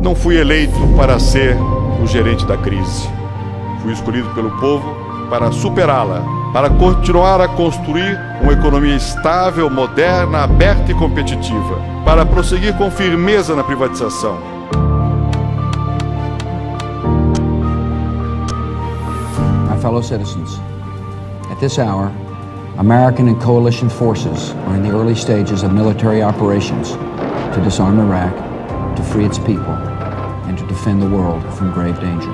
Não fui eleito para ser o gerente da crise. Fui escolhido pelo povo para superá-la, para continuar a construir uma economia estável, moderna, aberta e competitiva, para prosseguir com firmeza na privatização. My fellow citizens, at this hour, American and coalition forces are in the early stages of military operations to disarm Iraq, to free its people, and to defend the world from grave danger.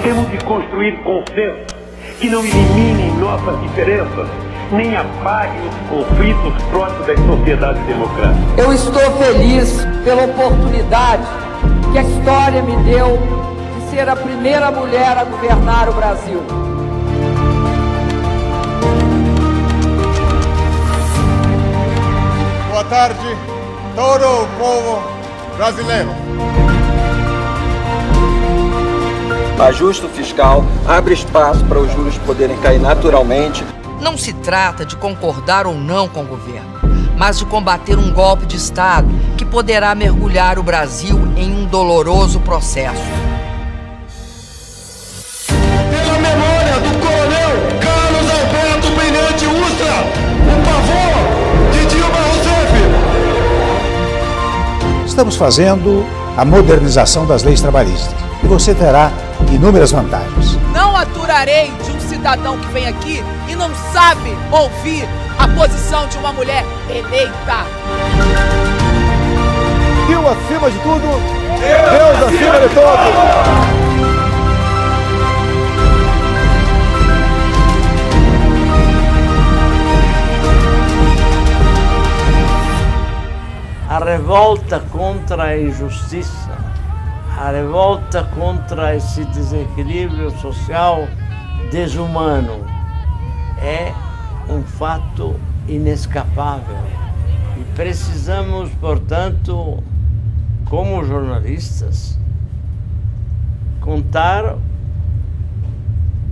Temos de construir consensos que não eliminem nossas diferenças, nem apaguem os conflitos próprios das sociedades democráticas. Eu estou feliz pela oportunidade que a história me deu de ser a primeira mulher a governar o Brasil. Boa tarde, todo o povo brasileiro. Ajuste fiscal abre espaço para os juros poderem cair naturalmente. Não se trata de concordar ou não com o governo, mas de combater um golpe de Estado que poderá mergulhar o Brasil em um doloroso processo. Pela memória do coronel Carlos Alberto Brilhante Ustra, o pavor de Dilma Rousseff. Estamos fazendo a modernização das leis trabalhistas e você terá inúmeras vantagens. Não aturarei de um cidadão que vem aqui e não sabe ouvir a posição de uma mulher eleita. Deus acima de tudo, Deus acima de todos. A revolta contra a injustiça, a revolta contra esse desequilíbrio social desumano é um fato inescapável. E precisamos, portanto, como jornalistas, contar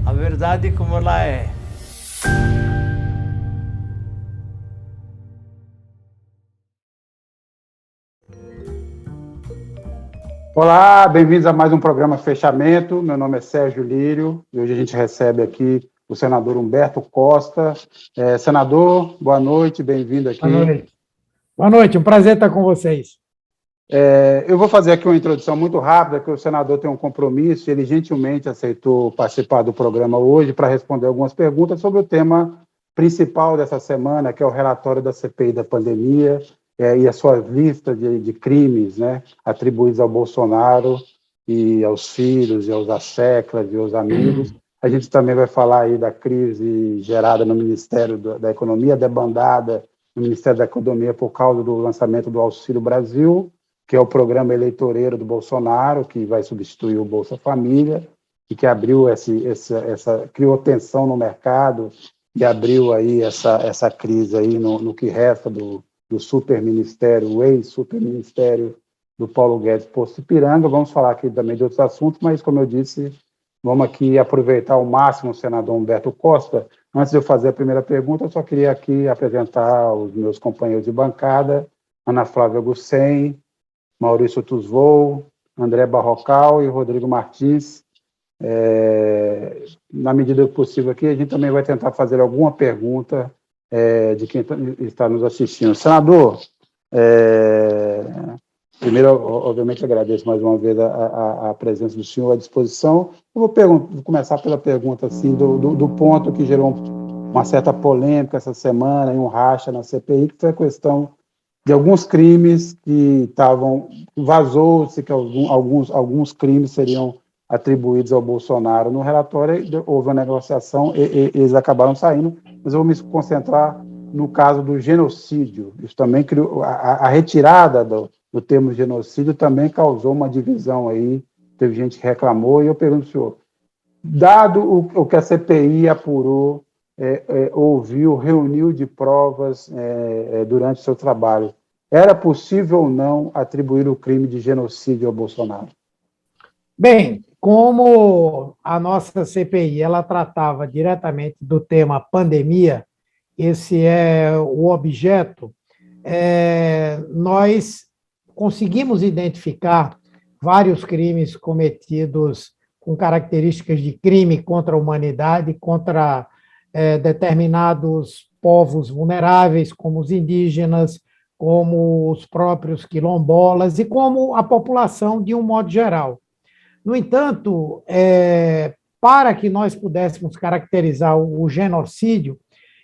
a verdade como ela é. Olá, bem-vindos a mais um programa Fechamento. Meu nome é Sérgio Lírio e hoje a gente recebe aqui o senador Humberto Costa. Senador, boa noite, bem-vindo aqui. Boa noite. Boa noite, um prazer estar com vocês. Eu vou fazer aqui uma introdução muito rápida, que o senador tem um compromisso e ele gentilmente aceitou participar do programa hoje para responder algumas perguntas sobre o tema principal dessa semana, que é o relatório da CPI da pandemia, e a sua lista de crimes, né, atribuídos ao Bolsonaro e aos filhos, e aos asseclas, e aos amigos. A gente também vai falar aí da crise gerada no Ministério da Economia, debandada no Ministério da Economia por causa do lançamento do Auxílio Brasil, que é o programa eleitoreiro do Bolsonaro, que vai substituir o Bolsa Família, e que abriu criou tensão no mercado, e abriu aí essa crise aí no que resta do superministério, o ex-superministério do Paulo Guedes posto Ipiranga. Vamos falar aqui também de outros assuntos, mas, como eu disse, vamos aqui aproveitar ao máximo o senador Humberto Costa. Antes de eu fazer a primeira pergunta, eu só queria aqui apresentar os meus companheiros de bancada, Ana Flávia Gussen, Maurício Tuzvou, André Barrocal e Rodrigo Martins. Na medida do possível aqui, a gente também vai tentar fazer alguma pergunta de quem está nos assistindo. Senador, primeiro, obviamente, agradeço mais uma vez a presença do senhor à disposição. Eu vou começar pela pergunta assim, do ponto que gerou uma certa polêmica essa semana, um racha na CPI, que foi a questão de alguns crimes que vazou-se que alguns crimes seriam atribuídos ao Bolsonaro. No relatório houve uma negociação e eles acabaram saindo, mas eu vou me concentrar no caso do genocídio. Isso também criou, a retirada do termo genocídio também causou uma divisão aí, teve gente que reclamou, e eu pergunto ao senhor, dado o que a CPI apurou, ouviu, reuniu de provas durante o seu trabalho, era possível ou não atribuir o crime de genocídio ao Bolsonaro? Bem, como a nossa CPI ela tratava diretamente do tema pandemia, esse é o objeto, nós conseguimos identificar vários crimes cometidos com características de crime contra a humanidade, contra determinados povos vulneráveis, como os indígenas, como os próprios quilombolas e como a população de um modo geral. No entanto, para que nós pudéssemos caracterizar o genocídio,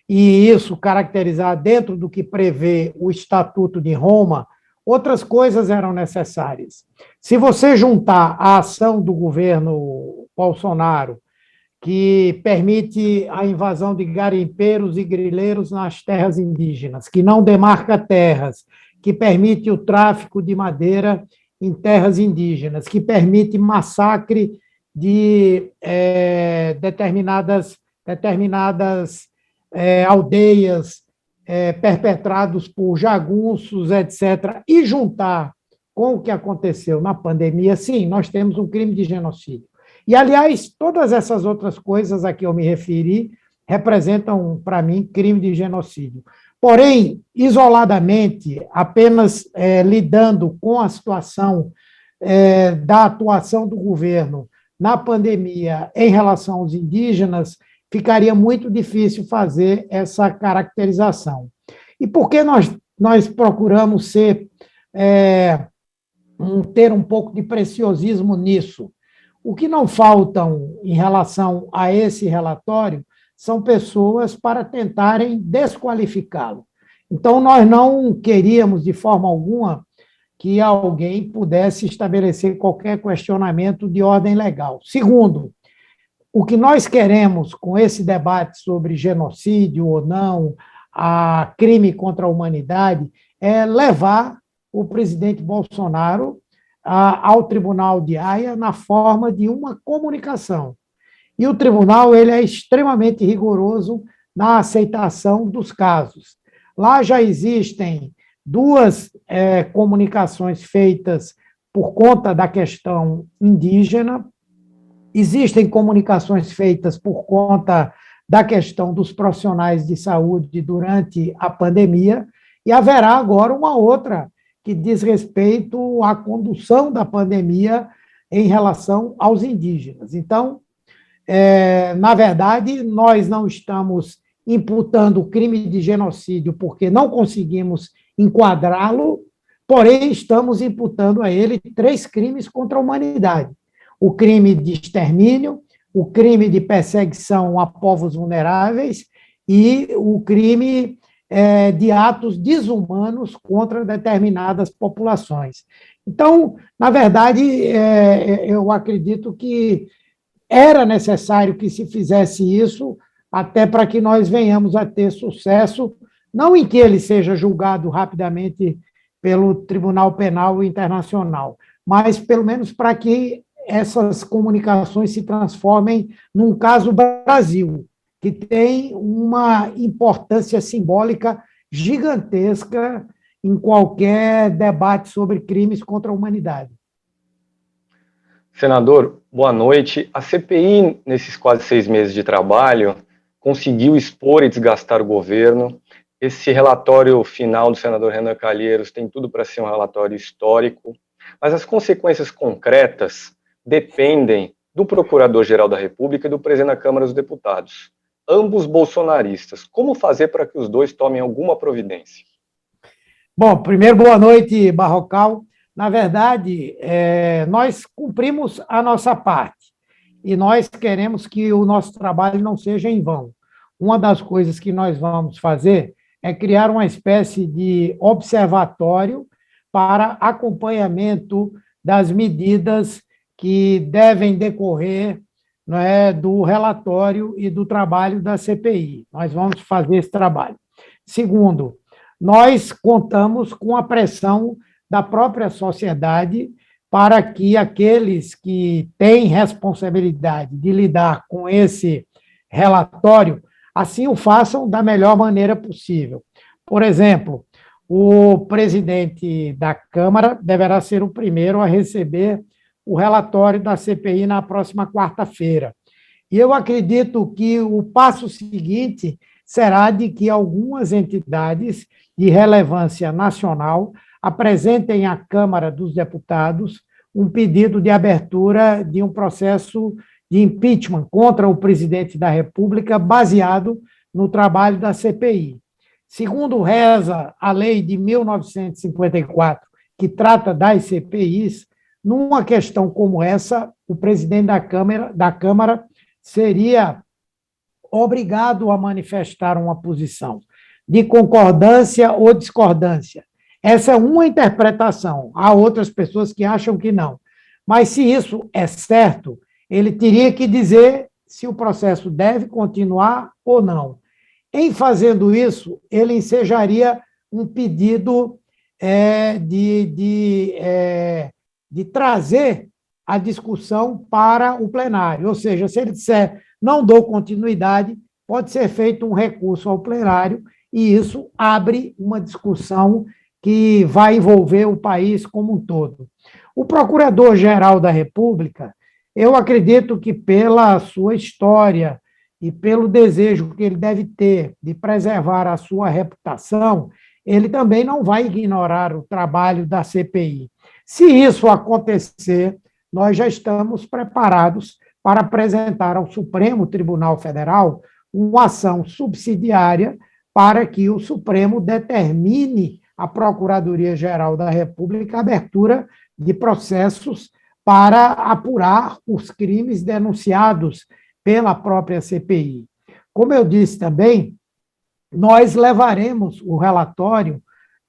e isso caracterizar dentro do que prevê o Estatuto de Roma, outras coisas eram necessárias. Se você juntar a ação do governo Bolsonaro, que permite a invasão de garimpeiros e grileiros nas terras indígenas, que não demarca terras, que permite o tráfico de madeira em terras indígenas, que permite massacre de determinadas aldeias perpetrados por jagunços, etc., e juntar com o que aconteceu na pandemia, sim, nós temos um crime de genocídio. E, aliás, todas essas outras coisas a que eu me referi representam, para mim, crime de genocídio. Porém, isoladamente, apenas lidando com a situação da atuação do governo na pandemia em relação aos indígenas, ficaria muito difícil fazer essa caracterização. E por que nós procuramos ter um pouco de preciosismo nisso? O que não faltam em relação a esse relatório são pessoas para tentarem desqualificá-lo. Então, nós não queríamos, de forma alguma, que alguém pudesse estabelecer qualquer questionamento de ordem legal. Segundo, o que nós queremos com esse debate sobre genocídio ou não, a crime contra a humanidade, é levar o presidente Bolsonaro ao Tribunal de Haia na forma de uma comunicação. E o tribunal ele é extremamente rigoroso na aceitação dos casos. Lá já existem duas comunicações feitas por conta da questão indígena, existem comunicações feitas por conta da questão dos profissionais de saúde durante a pandemia, e haverá agora uma outra que diz respeito à condução da pandemia em relação aos indígenas. Então, na verdade, nós não estamos imputando o crime de genocídio porque não conseguimos enquadrá-lo, porém estamos imputando a ele 3 crimes contra a humanidade: o crime de extermínio, o crime de perseguição a povos vulneráveis e o crime de atos desumanos contra determinadas populações. Então, na verdade, eu acredito que era necessário que se fizesse isso, até para que nós venhamos a ter sucesso, não em que ele seja julgado rapidamente pelo Tribunal Penal Internacional, mas pelo menos para que essas comunicações se transformem num caso Brasil, que tem uma importância simbólica gigantesca em qualquer debate sobre crimes contra a humanidade. Senador, boa noite. A CPI, nesses quase 6 meses de trabalho, conseguiu expor e desgastar o governo. Esse relatório final do senador Renan Calheiros tem tudo para ser um relatório histórico, mas as consequências concretas dependem do Procurador-Geral da República e do presidente da Câmara dos Deputados, ambos bolsonaristas. Como fazer para que os dois tomem alguma providência? Bom, primeiro, boa noite, Barrocal. Na verdade, nós cumprimos a nossa parte e nós queremos que o nosso trabalho não seja em vão. Uma das coisas que nós vamos fazer é criar uma espécie de observatório para acompanhamento das medidas que devem decorrer, não é, do relatório e do trabalho da CPI. Nós vamos fazer esse trabalho. Segundo, nós contamos com a pressão da própria sociedade para que aqueles que têm responsabilidade de lidar com esse relatório assim o façam da melhor maneira possível. Por exemplo, o presidente da Câmara deverá ser o primeiro a receber o relatório da CPI na próxima quarta-feira. E eu acredito que o passo seguinte será de que algumas entidades de relevância nacional apresentem à Câmara dos Deputados um pedido de abertura de um processo de impeachment contra o presidente da República, baseado no trabalho da CPI. Segundo reza a lei de 1954, que trata das CPIs, numa questão como essa, o presidente da Câmara seria obrigado a manifestar uma posição de concordância ou discordância. Essa é uma interpretação. Há outras pessoas que acham que não. Mas, se isso é certo, ele teria que dizer se o processo deve continuar ou não. Em fazendo isso, ele ensejaria um pedido de trazer a discussão para o plenário. Ou seja, se ele disser não dou continuidade, pode ser feito um recurso ao plenário e isso abre uma discussão que vai envolver o país como um todo. O Procurador-Geral da República, eu acredito que pela sua história e pelo desejo que ele deve ter de preservar a sua reputação, ele também não vai ignorar o trabalho da CPI. Se isso acontecer, nós já estamos preparados para apresentar ao Supremo Tribunal Federal uma ação subsidiária para que o Supremo determine à Procuradoria-Geral da República a abertura de processos para apurar os crimes denunciados pela própria CPI. Como eu disse também, nós levaremos o relatório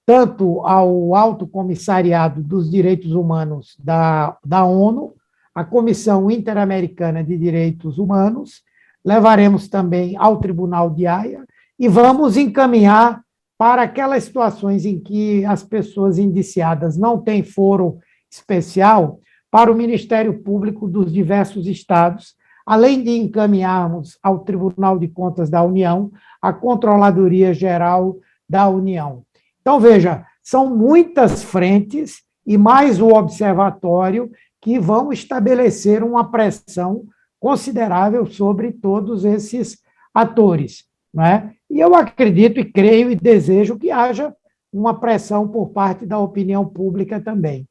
tanto ao Alto Comissariado dos Direitos Humanos da ONU, a Comissão Interamericana de Direitos Humanos, levaremos também ao Tribunal de Haia e vamos encaminhar para aquelas situações em que as pessoas indiciadas não têm foro especial para o Ministério Público dos diversos estados, além de encaminharmos ao Tribunal de Contas da União, a Controladoria Geral da União. Então, veja, são muitas frentes e mais o observatório que vão estabelecer uma pressão considerável sobre todos esses atores, não é? E eu acredito e creio e desejo que haja uma pressão por parte da opinião pública também.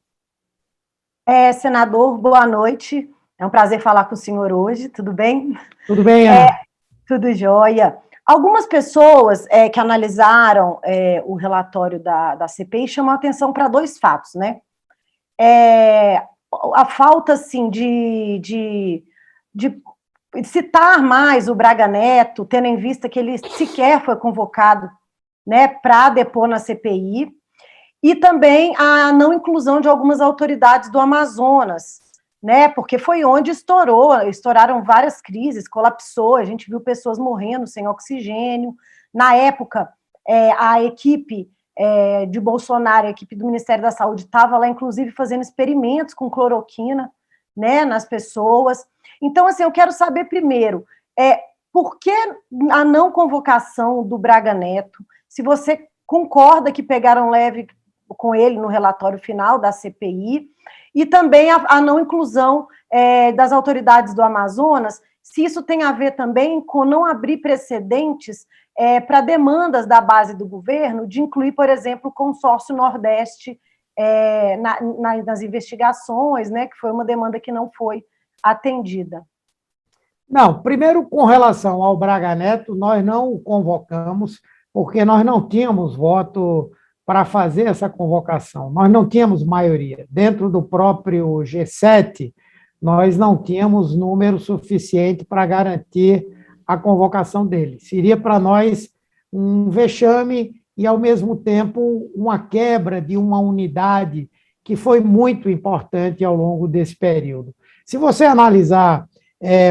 Senador, boa noite. É um prazer falar com o senhor hoje, tudo bem? Tudo bem, Ana? Tudo jóia. Algumas pessoas que analisaram o relatório da CPI chamam a atenção para dois fatos, né? A falta, assim, de citar mais o Braga Neto, tendo em vista que ele sequer foi convocado, né, para depor na CPI, e também a não inclusão de algumas autoridades do Amazonas, né, porque foi onde estouraram várias crises, colapsou, a gente viu pessoas morrendo sem oxigênio. Na época, a equipe de Bolsonaro, a equipe do Ministério da Saúde, estava lá, inclusive, fazendo experimentos com cloroquina, né, nas pessoas. Então, assim, eu quero saber primeiro, por que a não convocação do Braga Neto, se você concorda que pegaram leve com ele no relatório final da CPI, e também a não inclusão das autoridades do Amazonas, se isso tem a ver também com não abrir precedentes para demandas da base do governo de incluir, por exemplo, o consórcio Nordeste nas investigações, né, que foi uma demanda que não foi atendida. Não, primeiro, com relação ao Braga Neto, nós não o convocamos, porque nós não tínhamos voto para fazer essa convocação. Nós não tínhamos maioria. Dentro do próprio G7, nós não tínhamos número suficiente para garantir a convocação dele. Seria para nós um vexame e, ao mesmo tempo, uma quebra de uma unidade que foi muito importante ao longo desse período. Se você analisar,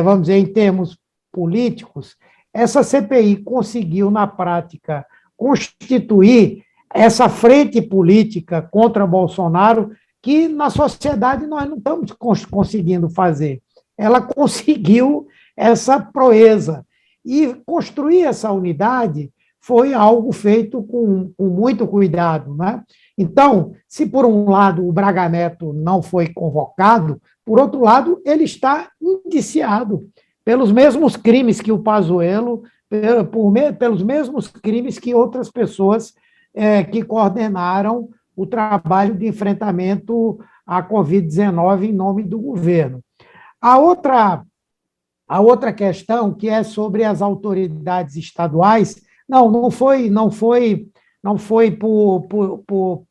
vamos dizer, em termos políticos, essa CPI conseguiu, na prática, constituir essa frente política contra Bolsonaro que, na sociedade, nós não estamos conseguindo fazer. Ela conseguiu essa proeza. E construir essa unidade foi algo feito com muito cuidado, né? Então, se por um lado o Braga Neto não foi convocado, por outro lado, ele está indiciado pelos mesmos crimes que o Pazuello pelos mesmos crimes que outras pessoas que coordenaram o trabalho de enfrentamento à Covid-19 em nome do governo. A outra questão, que é sobre as autoridades estaduais, não foi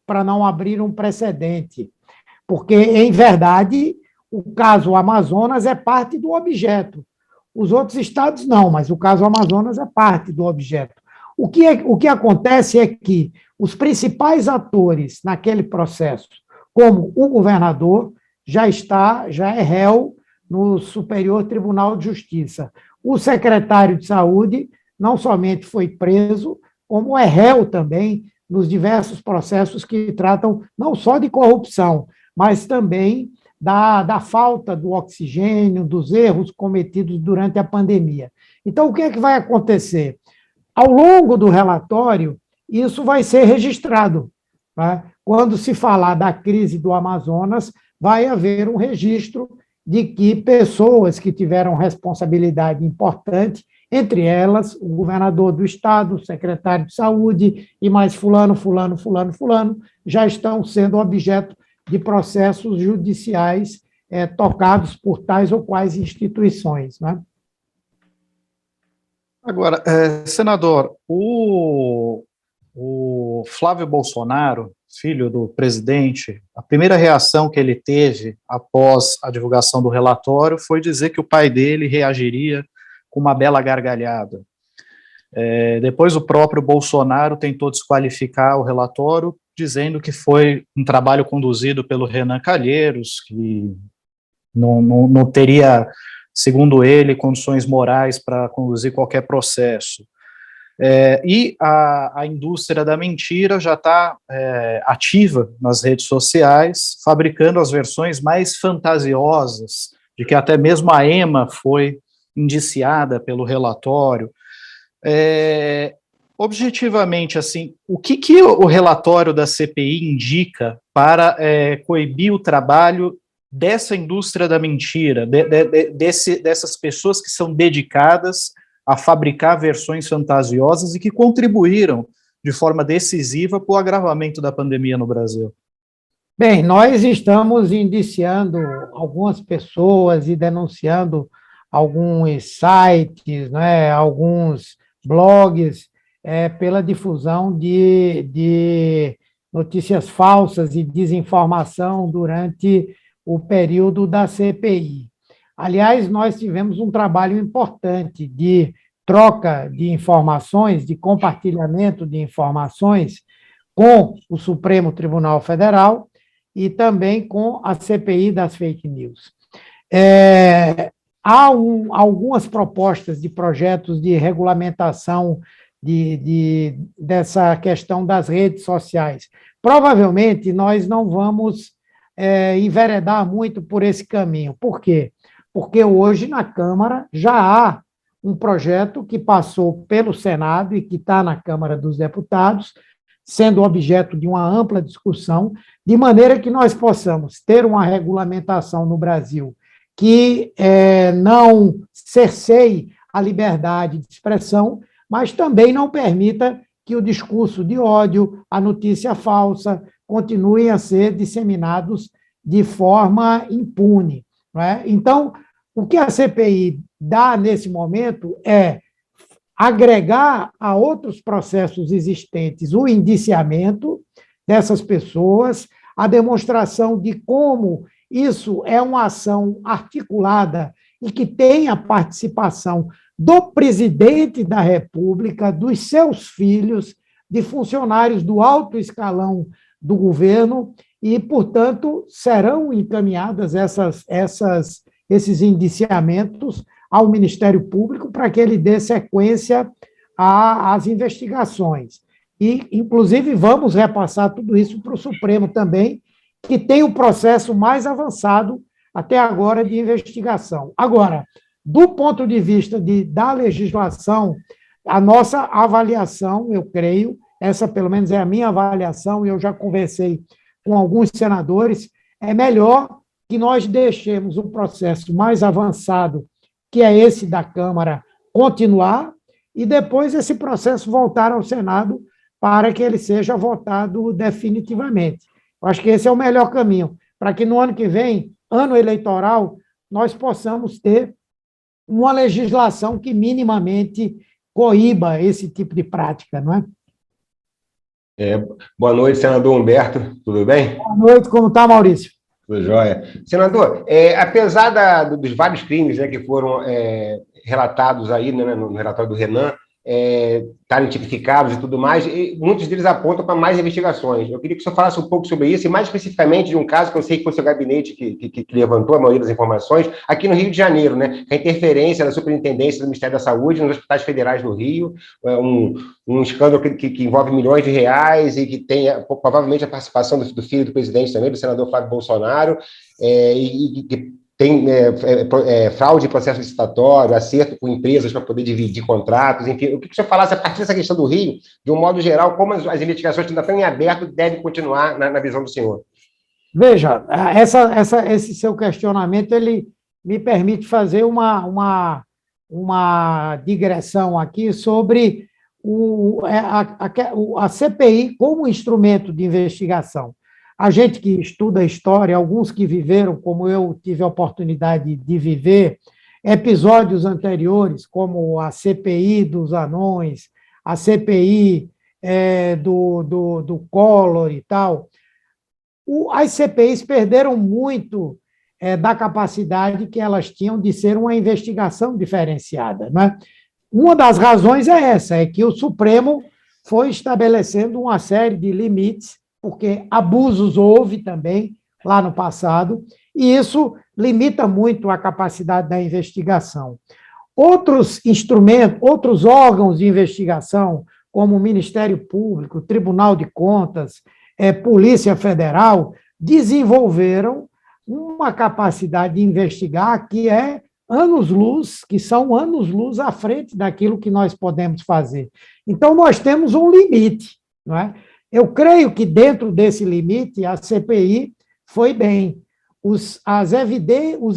para não abrir um precedente, porque, em verdade, o caso Amazonas é parte do objeto. Os outros estados não, mas o caso Amazonas é parte do objeto. O que acontece é que os principais atores naquele processo, como o governador, já é réu no Superior Tribunal de Justiça. O secretário de Saúde não somente foi preso, como é réu também nos diversos processos que tratam não só de corrupção, mas também da falta do oxigênio, dos erros cometidos durante a pandemia. Então, o que é que vai acontecer? Ao longo do relatório, isso vai ser registrado. Tá? Quando se falar da crise do Amazonas, vai haver um registro de que pessoas que tiveram responsabilidade importante, entre elas o governador do estado, o secretário de saúde e mais fulano, já estão sendo objeto de processos judiciais tocados por tais ou quais instituições. Né? Agora, senador, o Flávio Bolsonaro, filho do presidente, a primeira reação que ele teve após a divulgação do relatório foi dizer que o pai dele reagiria com uma bela gargalhada. Depois o próprio Bolsonaro tentou desqualificar o relatório, dizendo que foi um trabalho conduzido pelo Renan Calheiros, que não teria, segundo ele, condições morais para conduzir qualquer processo. E a indústria da mentira já está ativa nas redes sociais, fabricando as versões mais fantasiosas, de que até mesmo a EMA foi indiciada pelo relatório. Objetivamente, assim, o que o relatório da CPI indica para coibir o trabalho dessa indústria da mentira, dessas pessoas que são dedicadas a fabricar versões fantasiosas e que contribuíram de forma decisiva para o agravamento da pandemia no Brasil? Bem, nós estamos indiciando algumas pessoas e denunciando alguns sites, né, alguns blogs, pela difusão de notícias falsas e desinformação durante o período da CPI. Aliás, nós tivemos um trabalho importante de troca de informações, de compartilhamento de informações com o Supremo Tribunal Federal e também com a CPI das fake news. Há algumas propostas de projetos de regulamentação dessa questão das redes sociais. Provavelmente, nós não vamos enveredar muito por esse caminho. Por quê? Porque hoje, na Câmara, já há um projeto que passou pelo Senado e que está na Câmara dos Deputados, sendo objeto de uma ampla discussão, de maneira que nós possamos ter uma regulamentação no Brasil que não cerceie a liberdade de expressão, mas também não permita que o discurso de ódio, a notícia falsa, continuem a ser disseminados de forma impune. Não é? Então, o que a CPI dá nesse momento é agregar a outros processos existentes o indiciamento dessas pessoas, a demonstração de como isso é uma ação articulada e que tem a participação do presidente da República, dos seus filhos, de funcionários do alto escalão do governo e, portanto, serão encaminhadas esses indiciamentos ao Ministério Público para que ele dê sequência às investigações. E, inclusive, vamos repassar tudo isso para o Supremo também, que tem o processo mais avançado até agora de investigação. Agora, do ponto de vista da legislação, a nossa avaliação, eu creio, essa pelo menos é a minha avaliação, e eu já conversei com alguns senadores, é melhor que nós deixemos o processo mais avançado, que é esse da Câmara, continuar, e depois esse processo voltar ao Senado para que ele seja votado definitivamente. Eu acho que esse é o melhor caminho, para que no ano que vem, ano eleitoral, nós possamos ter uma legislação que minimamente coíba esse tipo de prática, não é? Boa noite, senador Humberto, tudo bem? Boa noite, como está, Maurício? Tudo jóia. Senador, apesar dos vários crimes, né, que foram relatados aí, né, no relatório do Renan, estarem tipificados e tudo mais, e muitos deles apontam para mais investigações. Eu queria que o senhor falasse um pouco sobre isso, e mais especificamente de um caso que eu sei que foi o seu gabinete que levantou a maioria das informações, aqui no Rio de Janeiro, né, a interferência da Superintendência do Ministério da Saúde nos hospitais federais do Rio, um escândalo que envolve milhões de reais e que tem provavelmente a participação do filho do presidente também, do senador Flávio Bolsonaro, e que tem fraude em processo licitatório, acerto com empresas para poder dividir contratos, enfim. O que o senhor falasse a partir dessa questão do Rio, de um modo geral, como as investigações ainda estão em aberto devem continuar na visão do senhor? Veja, esse seu questionamento, ele me permite fazer uma digressão aqui sobre a CPI como instrumento de investigação. A gente que estuda história, alguns que viveram, como eu tive a oportunidade de viver, episódios anteriores, como a CPI dos anões, a CPI do Collor e tal, as CPIs perderam muito da capacidade que elas tinham de ser uma investigação diferenciada, não é? Uma das razões é essa, é que o Supremo foi estabelecendo uma série de limites, porque abusos houve também lá no passado, e isso limita muito a capacidade da investigação. Outros instrumentos, outros órgãos de investigação, como o Ministério Público, Tribunal de Contas, Polícia Federal, desenvolveram uma capacidade de investigar que é anos-luz, que são anos-luz à frente daquilo que nós podemos fazer. Então, nós temos um limite, não é? Eu creio que dentro desse limite a CPI foi bem. Os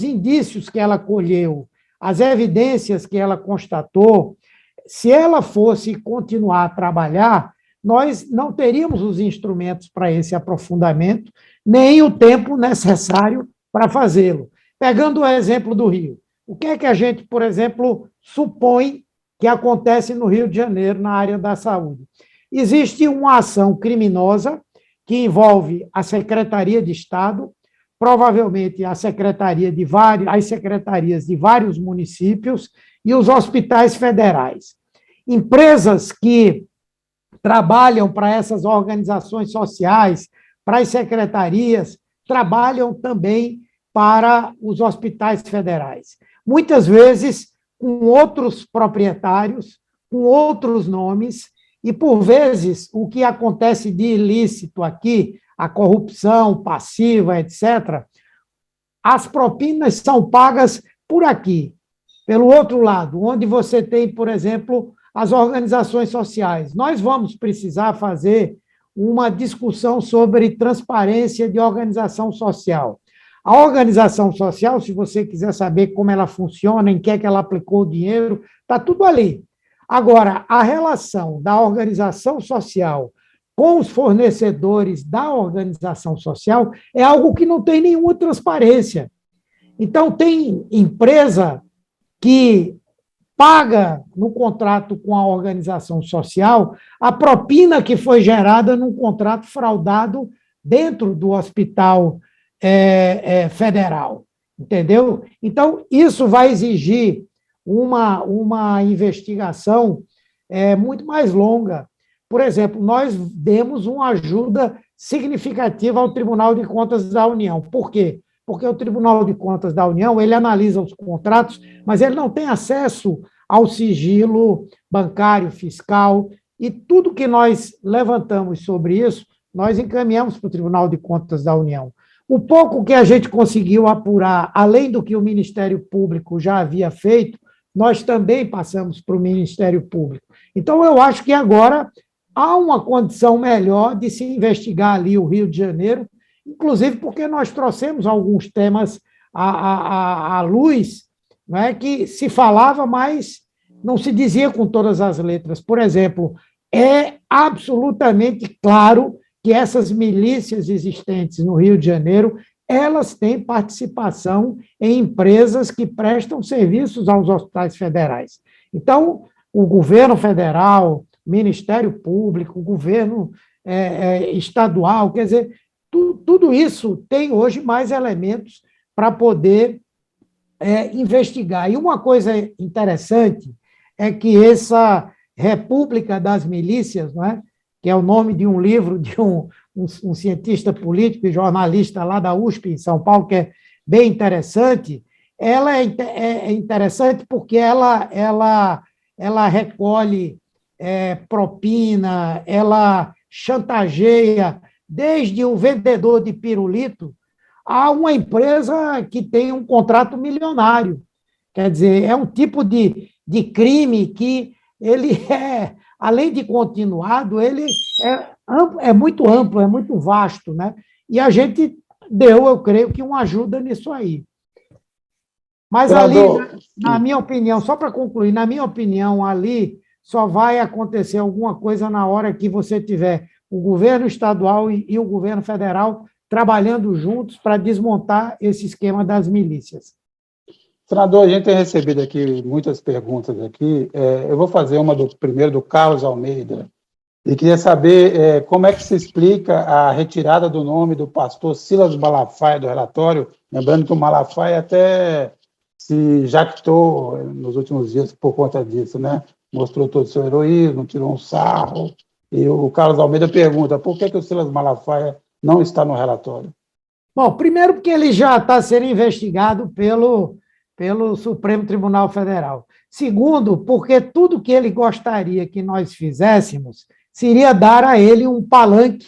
indícios que ela colheu, as evidências que ela constatou, se ela fosse continuar a trabalhar, nós não teríamos os instrumentos para esse aprofundamento, nem o tempo necessário para fazê-lo. Pegando o exemplo do Rio, o que é que a gente, por exemplo, supõe que acontece no Rio de Janeiro na área da saúde? Existe uma ação criminosa que envolve a Secretaria de Estado, provavelmente as secretarias de vários municípios e os hospitais federais. Empresas que trabalham para essas organizações sociais, para as secretarias, trabalham também para os hospitais federais. Muitas vezes com outros proprietários, com outros nomes, e, por vezes, o que acontece de ilícito aqui, a corrupção passiva, etc., as propinas são pagas por aqui. Pelo outro lado, onde você tem, por exemplo, as organizações sociais. Nós vamos precisar fazer uma discussão sobre transparência de organização social. A organização social, se você quiser saber como ela funciona, em que é que ela aplicou o dinheiro, está tudo ali. Agora, a relação da organização social com os fornecedores da organização social é algo que não tem nenhuma transparência. Então, tem empresa que paga no contrato com a organização social a propina que foi gerada num contrato fraudado dentro do hospital federal, entendeu? Então, isso vai exigir uma investigação muito mais longa. Por exemplo, nós demos uma ajuda significativa ao Tribunal de Contas da União. Por quê? Porque o Tribunal de Contas da União, ele analisa os contratos, mas ele não tem acesso ao sigilo bancário, fiscal, e tudo que nós levantamos sobre isso, nós encaminhamos para o Tribunal de Contas da União. O pouco que a gente conseguiu apurar, além do que o Ministério Público já havia feito, nós também passamos para o Ministério Público. Então, eu acho que agora há uma condição melhor de se investigar ali o Rio de Janeiro, inclusive porque nós trouxemos alguns temas à luz, não é, que se falava, mas não se dizia com todas as letras. Por exemplo, é absolutamente claro que essas milícias existentes no Rio de Janeiro, elas têm participação em empresas que prestam serviços aos hospitais federais. Então, o governo federal, Ministério Público, o governo estadual, quer dizer, tudo isso tem hoje mais elementos para poder investigar. E uma coisa interessante é que essa República das Milícias, não é? Que é o nome de um livro de um cientista político e jornalista lá da USP, em São Paulo, que é bem interessante, ela é interessante porque ela recolhe propina, ela chantageia desde o vendedor de pirulito a uma empresa que tem um contrato milionário. Quer dizer, é um tipo de crime que ele além de continuado, ele é muito amplo, é muito vasto, né? E a gente deu, eu creio, que uma ajuda nisso aí. Mas ali, na minha opinião, só para concluir, na minha opinião, ali só vai acontecer alguma coisa na hora que você tiver o governo estadual e o governo federal trabalhando juntos para desmontar esse esquema das milícias. Senador, a gente tem recebido aqui muitas perguntas aqui. Eu vou fazer uma primeiro do Carlos Almeida. E queria saber como é que se explica a retirada do nome do pastor Silas Malafaia do relatório, lembrando que o Malafaia até se jactou nos últimos dias por conta disso, né? Mostrou todo o seu heroísmo, tirou um sarro. E o Carlos Almeida pergunta por que o Silas Malafaia não está no relatório? Bom, primeiro porque ele já está sendo investigado pelo Supremo Tribunal Federal. Segundo, porque tudo que ele gostaria que nós fizéssemos seria dar a ele um palanque,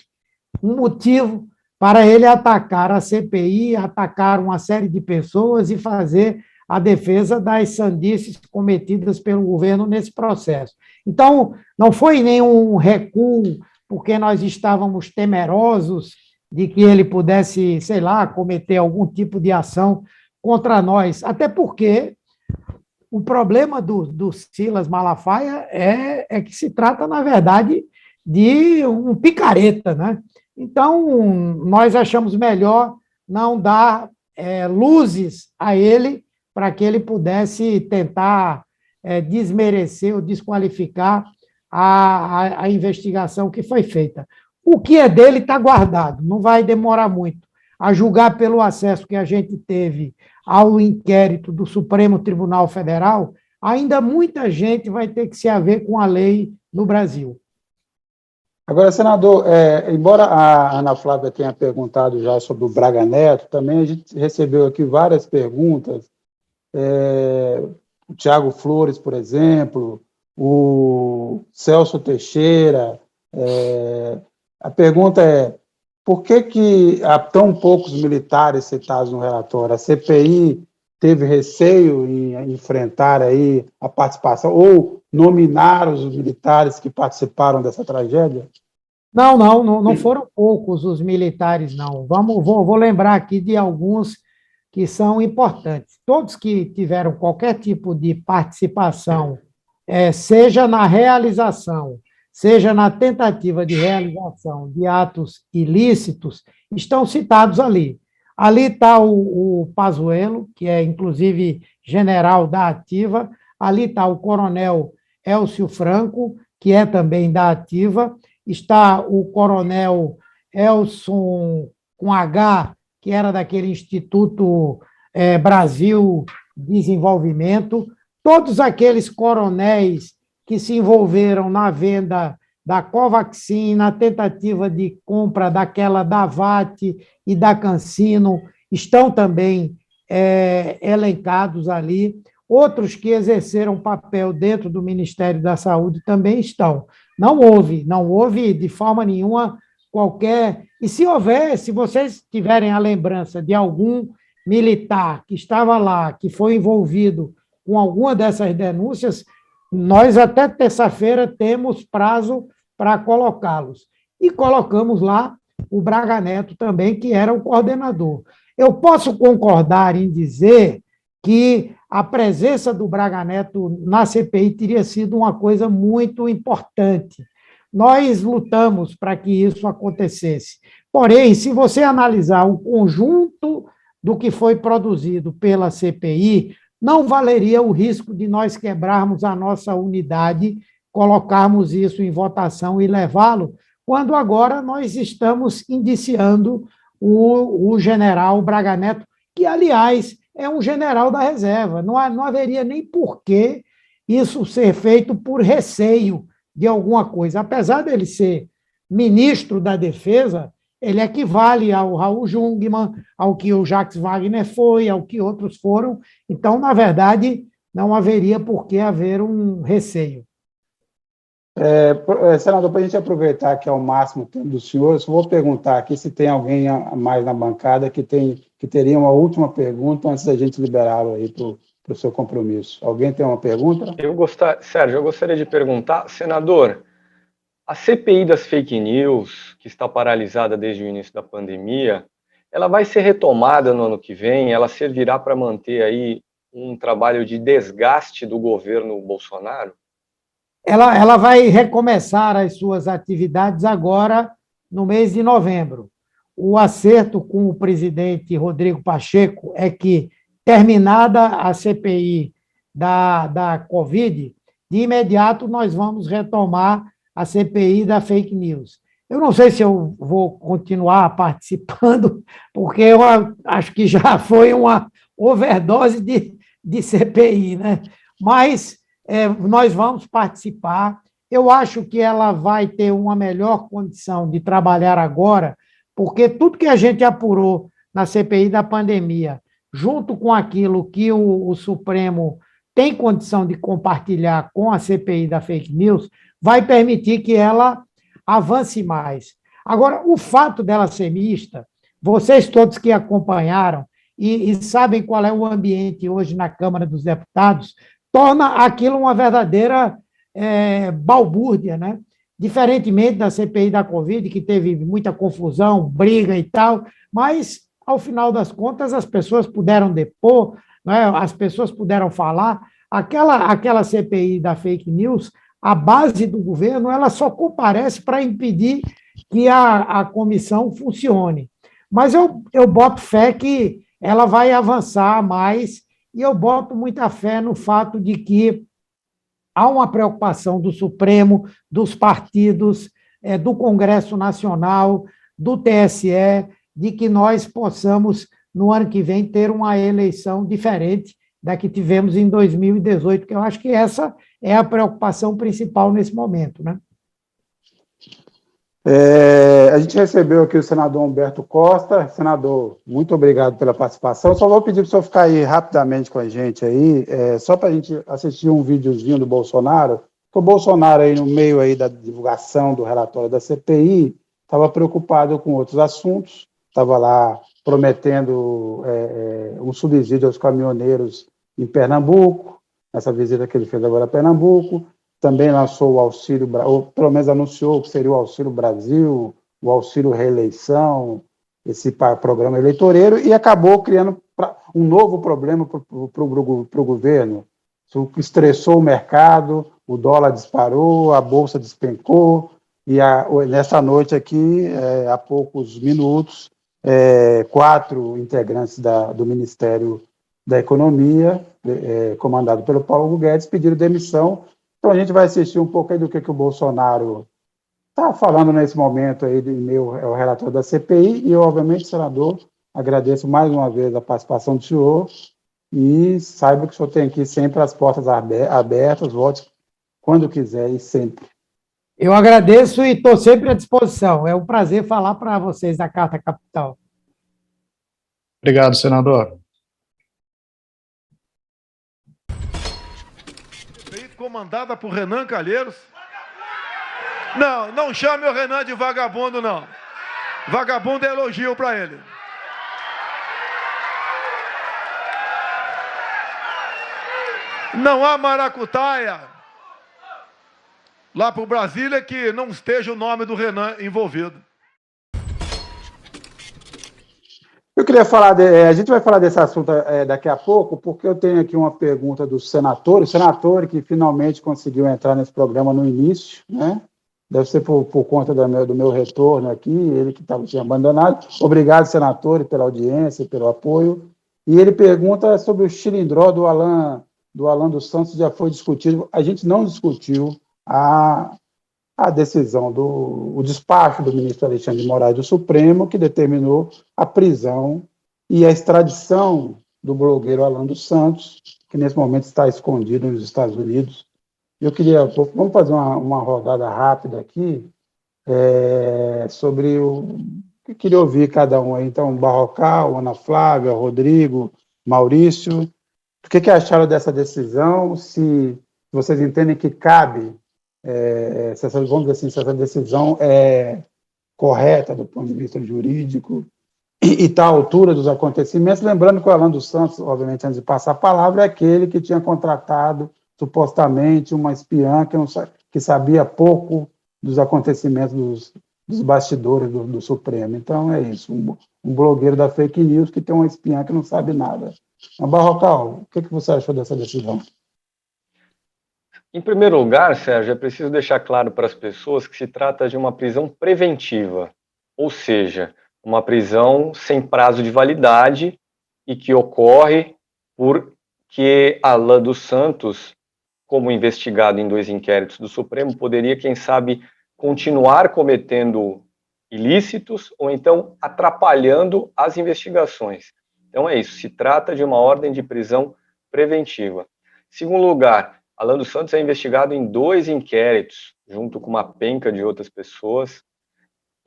um motivo para ele atacar a CPI, atacar uma série de pessoas e fazer a defesa das sandices cometidas pelo governo nesse processo. Então, não foi nenhum recuo, porque nós estávamos temerosos de que ele pudesse, sei lá, cometer algum tipo de ação contra nós, até porque o problema do Silas Malafaia é que se trata, na verdade, de um picareta, né? Então, nós achamos melhor não dar luzes a ele para que ele pudesse tentar desmerecer ou desqualificar a investigação que foi feita. O que é dele está guardado, não vai demorar muito. A julgar pelo acesso que a gente teve ao inquérito do Supremo Tribunal Federal, ainda muita gente vai ter que se haver com a lei no Brasil. Agora, senador, embora a Ana Flávia tenha perguntado já sobre o Braga Neto, também a gente recebeu aqui várias perguntas. O Tiago Flores, por exemplo, o Celso Teixeira. A pergunta é: por que há tão poucos militares citados no relatório? A CPI teve receio em enfrentar aí a participação ou nominar os militares que participaram dessa tragédia? Não foram poucos os militares, não. Vou lembrar aqui de alguns que são importantes. Todos que tiveram qualquer tipo de participação, seja na realização, seja na tentativa de realização de atos ilícitos, estão citados ali. Ali está o Pazuello, que é, inclusive, general da Ativa. Ali está o coronel Elcio Franco, que é também da Ativa. Está o coronel Elson, com H, que era daquele Instituto Brasil Desenvolvimento. Todos aqueles coronéis que se envolveram na venda da Covaxin, na tentativa de compra daquela da VAT e da Cancino, estão também elencados ali. Outros que exerceram papel dentro do Ministério da Saúde também estão. Não houve de forma nenhuma qualquer... E se houver, se vocês tiverem a lembrança de algum militar que estava lá, que foi envolvido com alguma dessas denúncias, nós até terça-feira temos prazo para colocá-los. E colocamos lá o Braga Neto também, que era o coordenador. Eu posso concordar em dizer que a presença do Braga Neto na CPI teria sido uma coisa muito importante. Nós lutamos para que isso acontecesse. Porém, se você analisar o conjunto do que foi produzido pela CPI, não valeria o risco de nós quebrarmos a nossa unidade, colocarmos isso em votação e levá-lo, quando agora nós estamos indiciando o general Braga Neto, que, aliás, é um general da reserva. Não haveria nem porquê isso ser feito por receio de alguma coisa. Apesar dele ser ministro da Defesa, ele equivale ao Raul Jungmann, ao que o Jacques Wagner foi, ao que outros foram. Então, na verdade, não haveria por que haver um receio. Senador, para a gente aproveitar que é o máximo tempo dos senhores, vou perguntar aqui se tem alguém a mais na bancada que teria uma última pergunta antes da gente liberá-lo aí para o seu compromisso. Alguém tem uma pergunta? Sérgio, eu gostaria de perguntar, senador, a CPI das fake news, que está paralisada desde o início da pandemia, ela vai ser retomada no ano que vem? Ela servirá para manter aí um trabalho de desgaste do governo Bolsonaro? Ela vai recomeçar as suas atividades agora, no mês de novembro. O acerto com o presidente Rodrigo Pacheco é que, terminada a CPI da Covid, de imediato nós vamos retomar a CPI da fake news. Eu não sei se eu vou continuar participando, porque eu acho que já foi uma overdose de CPI, né? Mas nós vamos participar. Eu acho que ela vai ter uma melhor condição de trabalhar agora, porque tudo que a gente apurou na CPI da pandemia, junto com aquilo que o Supremo tem condição de compartilhar com a CPI da fake news, vai permitir que ela avance mais. Agora, o fato dela ser mista, vocês todos que acompanharam e sabem qual é o ambiente hoje na Câmara dos Deputados, torna aquilo uma verdadeira balbúrdia, né? Diferentemente da CPI da Covid, que teve muita confusão, briga e tal, mas, ao final das contas, as pessoas puderam depor, né? As pessoas puderam falar. Aquela CPI da fake news, a base do governo, ela só comparece para impedir que a comissão funcione. Mas eu boto fé que ela vai avançar mais, e eu boto muita fé no fato de que há uma preocupação do Supremo, dos partidos, do Congresso Nacional, do TSE, de que nós possamos, no ano que vem, ter uma eleição diferente da que tivemos em 2018, que eu acho que essa é a preocupação principal nesse momento, né? A gente recebeu aqui o senador Humberto Costa. Senador, muito obrigado pela participação. Só vou pedir para o senhor ficar aí rapidamente com a gente aí, só para a gente assistir um videozinho do Bolsonaro. O Bolsonaro, aí no meio aí da divulgação do relatório da CPI, estava preocupado com outros assuntos, estava lá prometendo um subsídio aos caminhoneiros em Pernambuco, nessa visita que ele fez agora a Pernambuco. Também lançou o Auxílio, ou pelo menos anunciou que seria o Auxílio Brasil, o Auxílio Reeleição, esse programa eleitoreiro, e acabou criando um novo problema para o governo. Isso estressou o mercado, o dólar disparou, a Bolsa despencou, e nessa noite aqui, há poucos minutos, 4 integrantes do Ministério da Economia, comandado pelo Paulo Guedes, pediram demissão. Então, a gente vai assistir um pouco aí do que o Bolsonaro está falando nesse momento aí, de meio ao relatório da CPI, e eu, obviamente, senador, agradeço mais uma vez a participação do senhor, e saiba que o senhor tem aqui sempre as portas abertas, volte quando quiser e sempre. Eu agradeço e estou sempre à disposição. É um prazer falar para vocês da Carta Capital. Obrigado, senador. Comandada por Renan Calheiros. Não, não chame o Renan de vagabundo, não. Vagabundo é elogio para ele. Não há maracutaia lá para o Brasília que não esteja o nome do Renan envolvido. Eu queria falar, a gente vai falar desse assunto daqui a pouco, porque eu tenho aqui uma pergunta do senador, o senador que finalmente conseguiu entrar nesse programa no início, né? Deve ser por conta do meu retorno aqui, ele que estava tinha abandonado. Obrigado, senador, pela audiência, pelo apoio. E ele pergunta sobre o xilindró do Alan dos Santos, já foi discutido. A gente não discutiu a decisão o despacho do ministro Alexandre de Moraes do Supremo, que determinou a prisão e a extradição do blogueiro Alan dos Santos, que nesse momento está escondido nos Estados Unidos. Vamos fazer uma rodada rápida aqui sobre eu queria ouvir cada um aí. Então, Barrocal, Ana Flávia, Rodrigo, Maurício, o que acharam dessa decisão? Se vocês entendem que cabe, vamos dizer assim, se essa decisão é correta do ponto de vista jurídico e está à altura dos acontecimentos, lembrando que o Alan dos Santos, obviamente, antes de passar a palavra, é aquele que tinha contratado supostamente uma espiã que sabia pouco dos acontecimentos dos bastidores do Supremo. Então, é isso, um blogueiro da fake news que tem uma espiã que não sabe nada. Mas, Barrocal, o que você achou dessa decisão? Em primeiro lugar, Sérgio, é preciso deixar claro para as pessoas que se trata de uma prisão preventiva, ou seja, uma prisão sem prazo de validade e que ocorre porque Alan dos Santos, como investigado em 2 inquéritos do Supremo, poderia, quem sabe, continuar cometendo ilícitos ou então atrapalhando as investigações. Então é isso, se trata de uma ordem de prisão preventiva. Em segundo lugar, Alan dos Santos é investigado em 2 inquéritos, junto com uma penca de outras pessoas,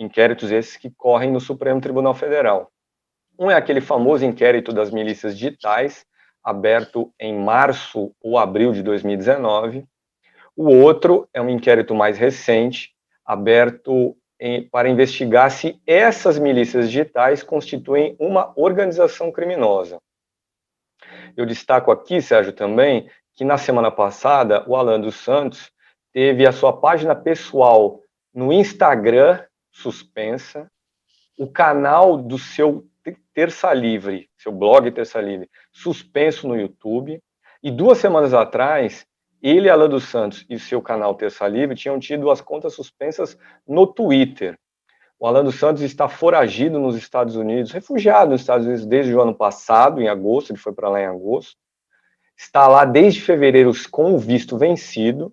inquéritos esses que correm no Supremo Tribunal Federal. Um é aquele famoso inquérito das milícias digitais, aberto em março ou abril de 2019. O outro é um inquérito mais recente, aberto para investigar se essas milícias digitais constituem uma organização criminosa. Eu destaco aqui, Sérgio, também, que na semana passada o Alan dos Santos teve a sua página pessoal no Instagram suspensa, o canal do seu Terça Livre, seu blog Terça Livre, suspenso no YouTube, e 2 semanas atrás, ele, Alan dos Santos, e seu canal Terça Livre tinham tido as contas suspensas no Twitter. O Alan dos Santos está foragido nos Estados Unidos, refugiado nos Estados Unidos desde o ano passado, em agosto, ele foi para lá em agosto, está lá desde fevereiro com o visto vencido,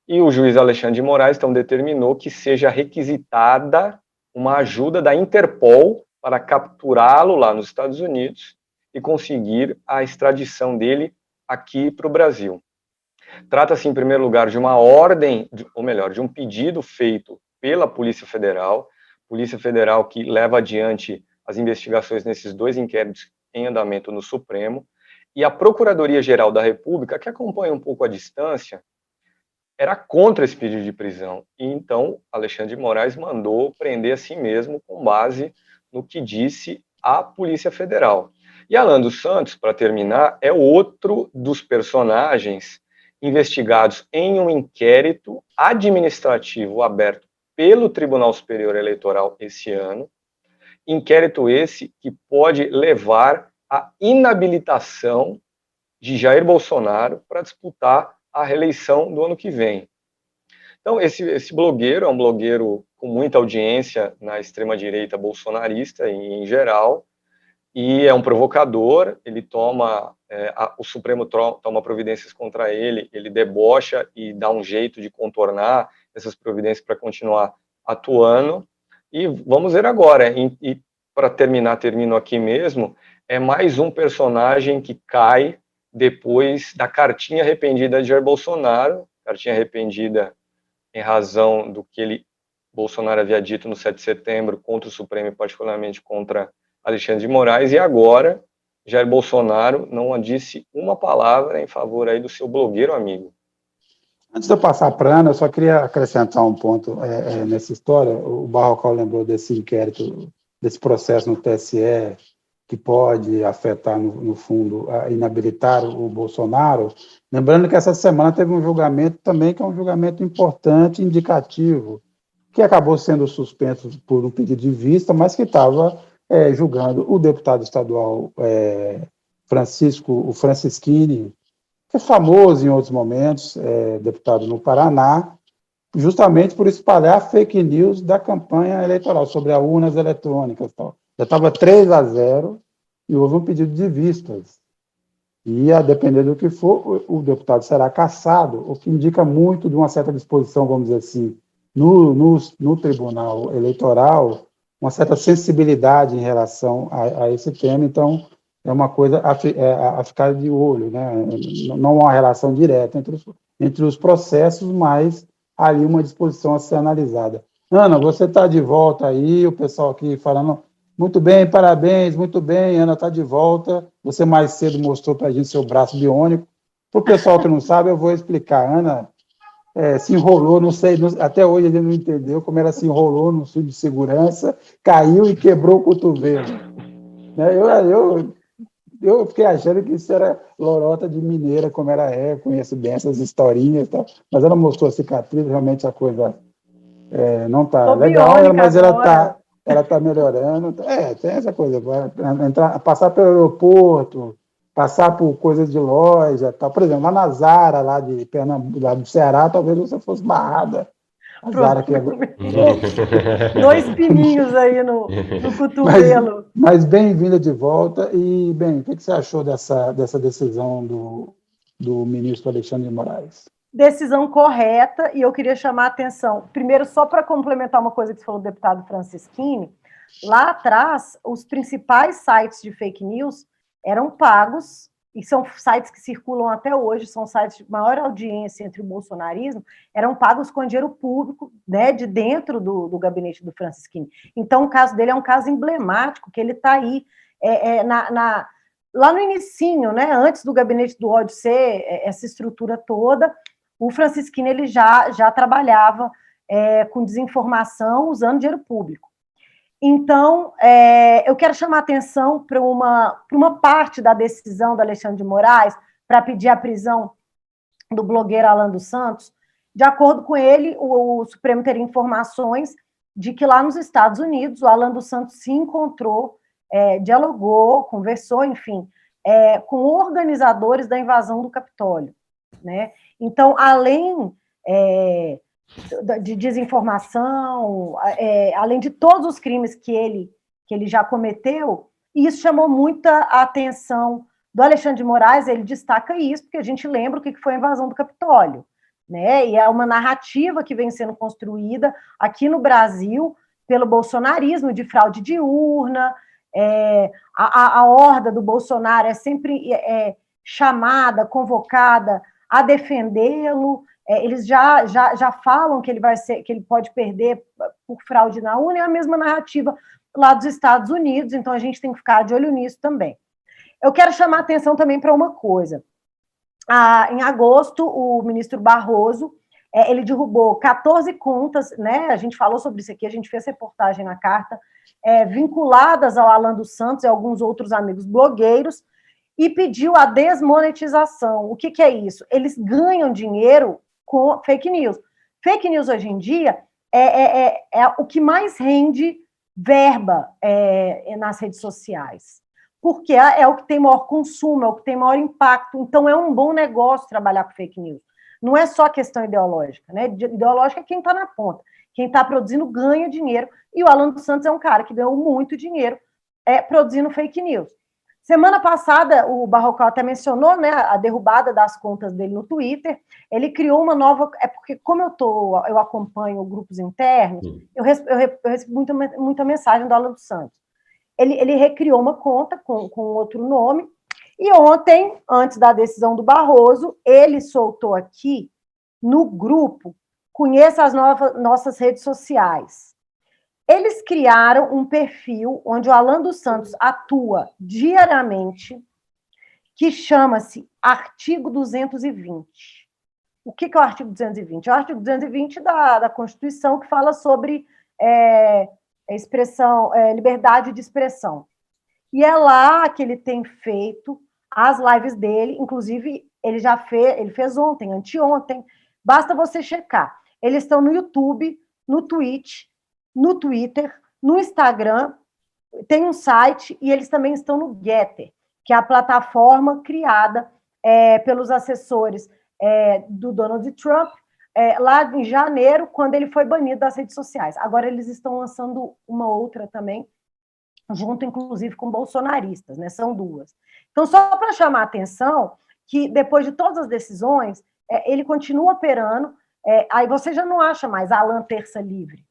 e o juiz Alexandre de Moraes então determinou que seja requisitada uma ajuda da Interpol para capturá-lo lá nos Estados Unidos e conseguir a extradição dele aqui para o Brasil. Trata-se, em primeiro lugar, de uma ordem, ou melhor, de um pedido feito pela Polícia Federal que leva adiante as investigações nesses 2 inquéritos em andamento no Supremo, e a Procuradoria-Geral da República, que acompanha um pouco a distância, era contra esse pedido de prisão. E então, Alexandre de Moraes mandou prender a si mesmo com base no que disse a Polícia Federal. E Alan dos Santos, para terminar, é outro dos personagens investigados em um inquérito administrativo aberto pelo Tribunal Superior Eleitoral esse ano, inquérito esse que pode levar à inabilitação de Jair Bolsonaro para disputar a reeleição do ano que vem. Então, esse blogueiro é um blogueiro com muita audiência na extrema-direita bolsonarista em geral, e é um provocador, ele o Supremo toma providências contra ele, ele debocha e dá um jeito de contornar essas providências para continuar atuando, e vamos ver agora, e para termino aqui mesmo, é mais um personagem que cai depois da cartinha arrependida de Jair Bolsonaro, cartinha arrependida em razão do que Bolsonaro havia dito no 7 de setembro contra o Supremo e particularmente contra Alexandre de Moraes, e agora Jair Bolsonaro não disse uma palavra em favor aí do seu blogueiro amigo. Antes de eu passar para a Ana, eu só queria acrescentar um ponto nessa história. O Barrocal lembrou desse inquérito, desse processo no TSE, que pode afetar, no fundo, inabilitar o Bolsonaro. Lembrando que essa semana teve um julgamento também, que é um julgamento importante, indicativo, que acabou sendo suspenso por um pedido de vista, mas que estava julgando o deputado estadual o Francisquini, que é famoso em outros momentos, deputado no Paraná, justamente por espalhar fake news da campanha eleitoral sobre as urnas eletrônicas. Tal. Já estava 3-0 e houve um pedido de vistas. E, a depender do que for, o deputado será cassado, o que indica muito de uma certa disposição, vamos dizer assim, no Tribunal Eleitoral, uma certa sensibilidade em relação a esse tema. Então, é uma coisa a ficar de olho, né? Não uma relação direta entre os processos, mas ali uma disposição a ser analisada. Ana, você está de volta aí, o pessoal aqui falando, muito bem, parabéns, muito bem, Ana está de volta, você mais cedo mostrou para a gente seu braço biônico. Para o pessoal que não sabe, eu vou explicar. Ana se enrolou, não sei, até hoje ele não entendeu como ela se enrolou no cinto de segurança, caiu e quebrou o cotovelo. Eu fiquei achando que isso era lorota de mineira, como ela conheço bem essas historinhas, tá? Mas ela mostrou a cicatriz, realmente a coisa não está legal, mas ela está melhorando. Tem essa coisa, passar pelo aeroporto, passar por coisas de loja, tá? Por exemplo, lá na Zara, lá do Ceará, talvez você fosse barrada. A Zara que agora... 2 pininhos aí no cotovelo. Mas bem-vinda de volta. E, bem, o que você achou dessa decisão do ministro Alexandre de Moraes? Decisão correta, e eu queria chamar a atenção, primeiro, só para complementar uma coisa que você falou do deputado Francisquini, lá atrás, os principais sites de fake news eram pagos, e são sites que circulam até hoje, são sites de maior audiência entre o bolsonarismo, eram pagos com dinheiro público, né, de dentro do gabinete do Francisquini. Então, o caso dele é um caso emblemático, que ele está aí, lá no inicinho, né, antes do gabinete do ódio ser essa estrutura toda, o Francisquini ele já trabalhava com desinformação usando dinheiro público. Então, eu quero chamar a atenção para uma parte da decisão do Alexandre de Moraes para pedir a prisão do blogueiro Alan dos Santos. De acordo com ele, o Supremo teria informações de que lá nos Estados Unidos o Alan dos Santos se encontrou, dialogou, conversou, enfim, com organizadores da invasão do Capitólio, né? Então, além de desinformação, além de todos os crimes que ele já cometeu, e isso chamou muita atenção do Alexandre de Moraes. Ele destaca isso, porque a gente lembra o que foi a invasão do Capitólio, né? E é uma narrativa que vem sendo construída aqui no Brasil pelo bolsonarismo, de fraude de urna, a horda do Bolsonaro é sempre chamada, convocada a defendê-lo. Eles já falam que ele pode perder por fraude na urna, é a mesma narrativa lá dos Estados Unidos, então a gente tem que ficar de olho nisso também. Eu quero chamar a atenção também para uma coisa. Em agosto, o ministro Barroso, ele derrubou 14 contas, né? A gente falou sobre isso aqui, a gente fez reportagem na carta, vinculadas ao Alan dos Santos e alguns outros amigos blogueiros, e pediu a desmonetização. O que é isso? Eles ganham dinheiro com fake news. Fake news, hoje em dia, é o que mais rende verba nas redes sociais, porque é o que tem maior consumo, é o que tem maior impacto. Então, é um bom negócio trabalhar com fake news. Não é só questão ideológica, né? Ideológica é quem está na ponta. Quem está produzindo ganha dinheiro, e o Alan dos Santos é um cara que ganhou muito dinheiro produzindo fake news. Semana passada, o Barrocal até mencionou, né, a derrubada das contas dele no Twitter. Ele criou uma nova... porque, como eu acompanho grupos internos, eu recebo muita mensagem do Alan dos Santos. Ele recriou uma conta com outro nome, e ontem, antes da decisão do Barroso, ele soltou aqui, no grupo, conheça as nossas redes sociais. Eles criaram um perfil onde o Alan dos Santos atua diariamente, que chama-se Artigo 220. O que é o Artigo 220? É o Artigo 220 da Constituição, que fala sobre liberdade de expressão. E é lá que ele tem feito as lives dele, inclusive ele fez ontem, anteontem, basta você checar. Eles estão no YouTube, no Twitch, no Twitter, no Instagram, tem um site e eles também estão no Getter, que é a plataforma criada pelos assessores do Donald Trump, lá em janeiro, quando ele foi banido das redes sociais. Agora eles estão lançando uma outra também, junto, inclusive, com bolsonaristas, né? São duas. Então, só para chamar a atenção que, depois de todas as decisões, ele continua operando, aí você já não acha mais Alan Terça Livre.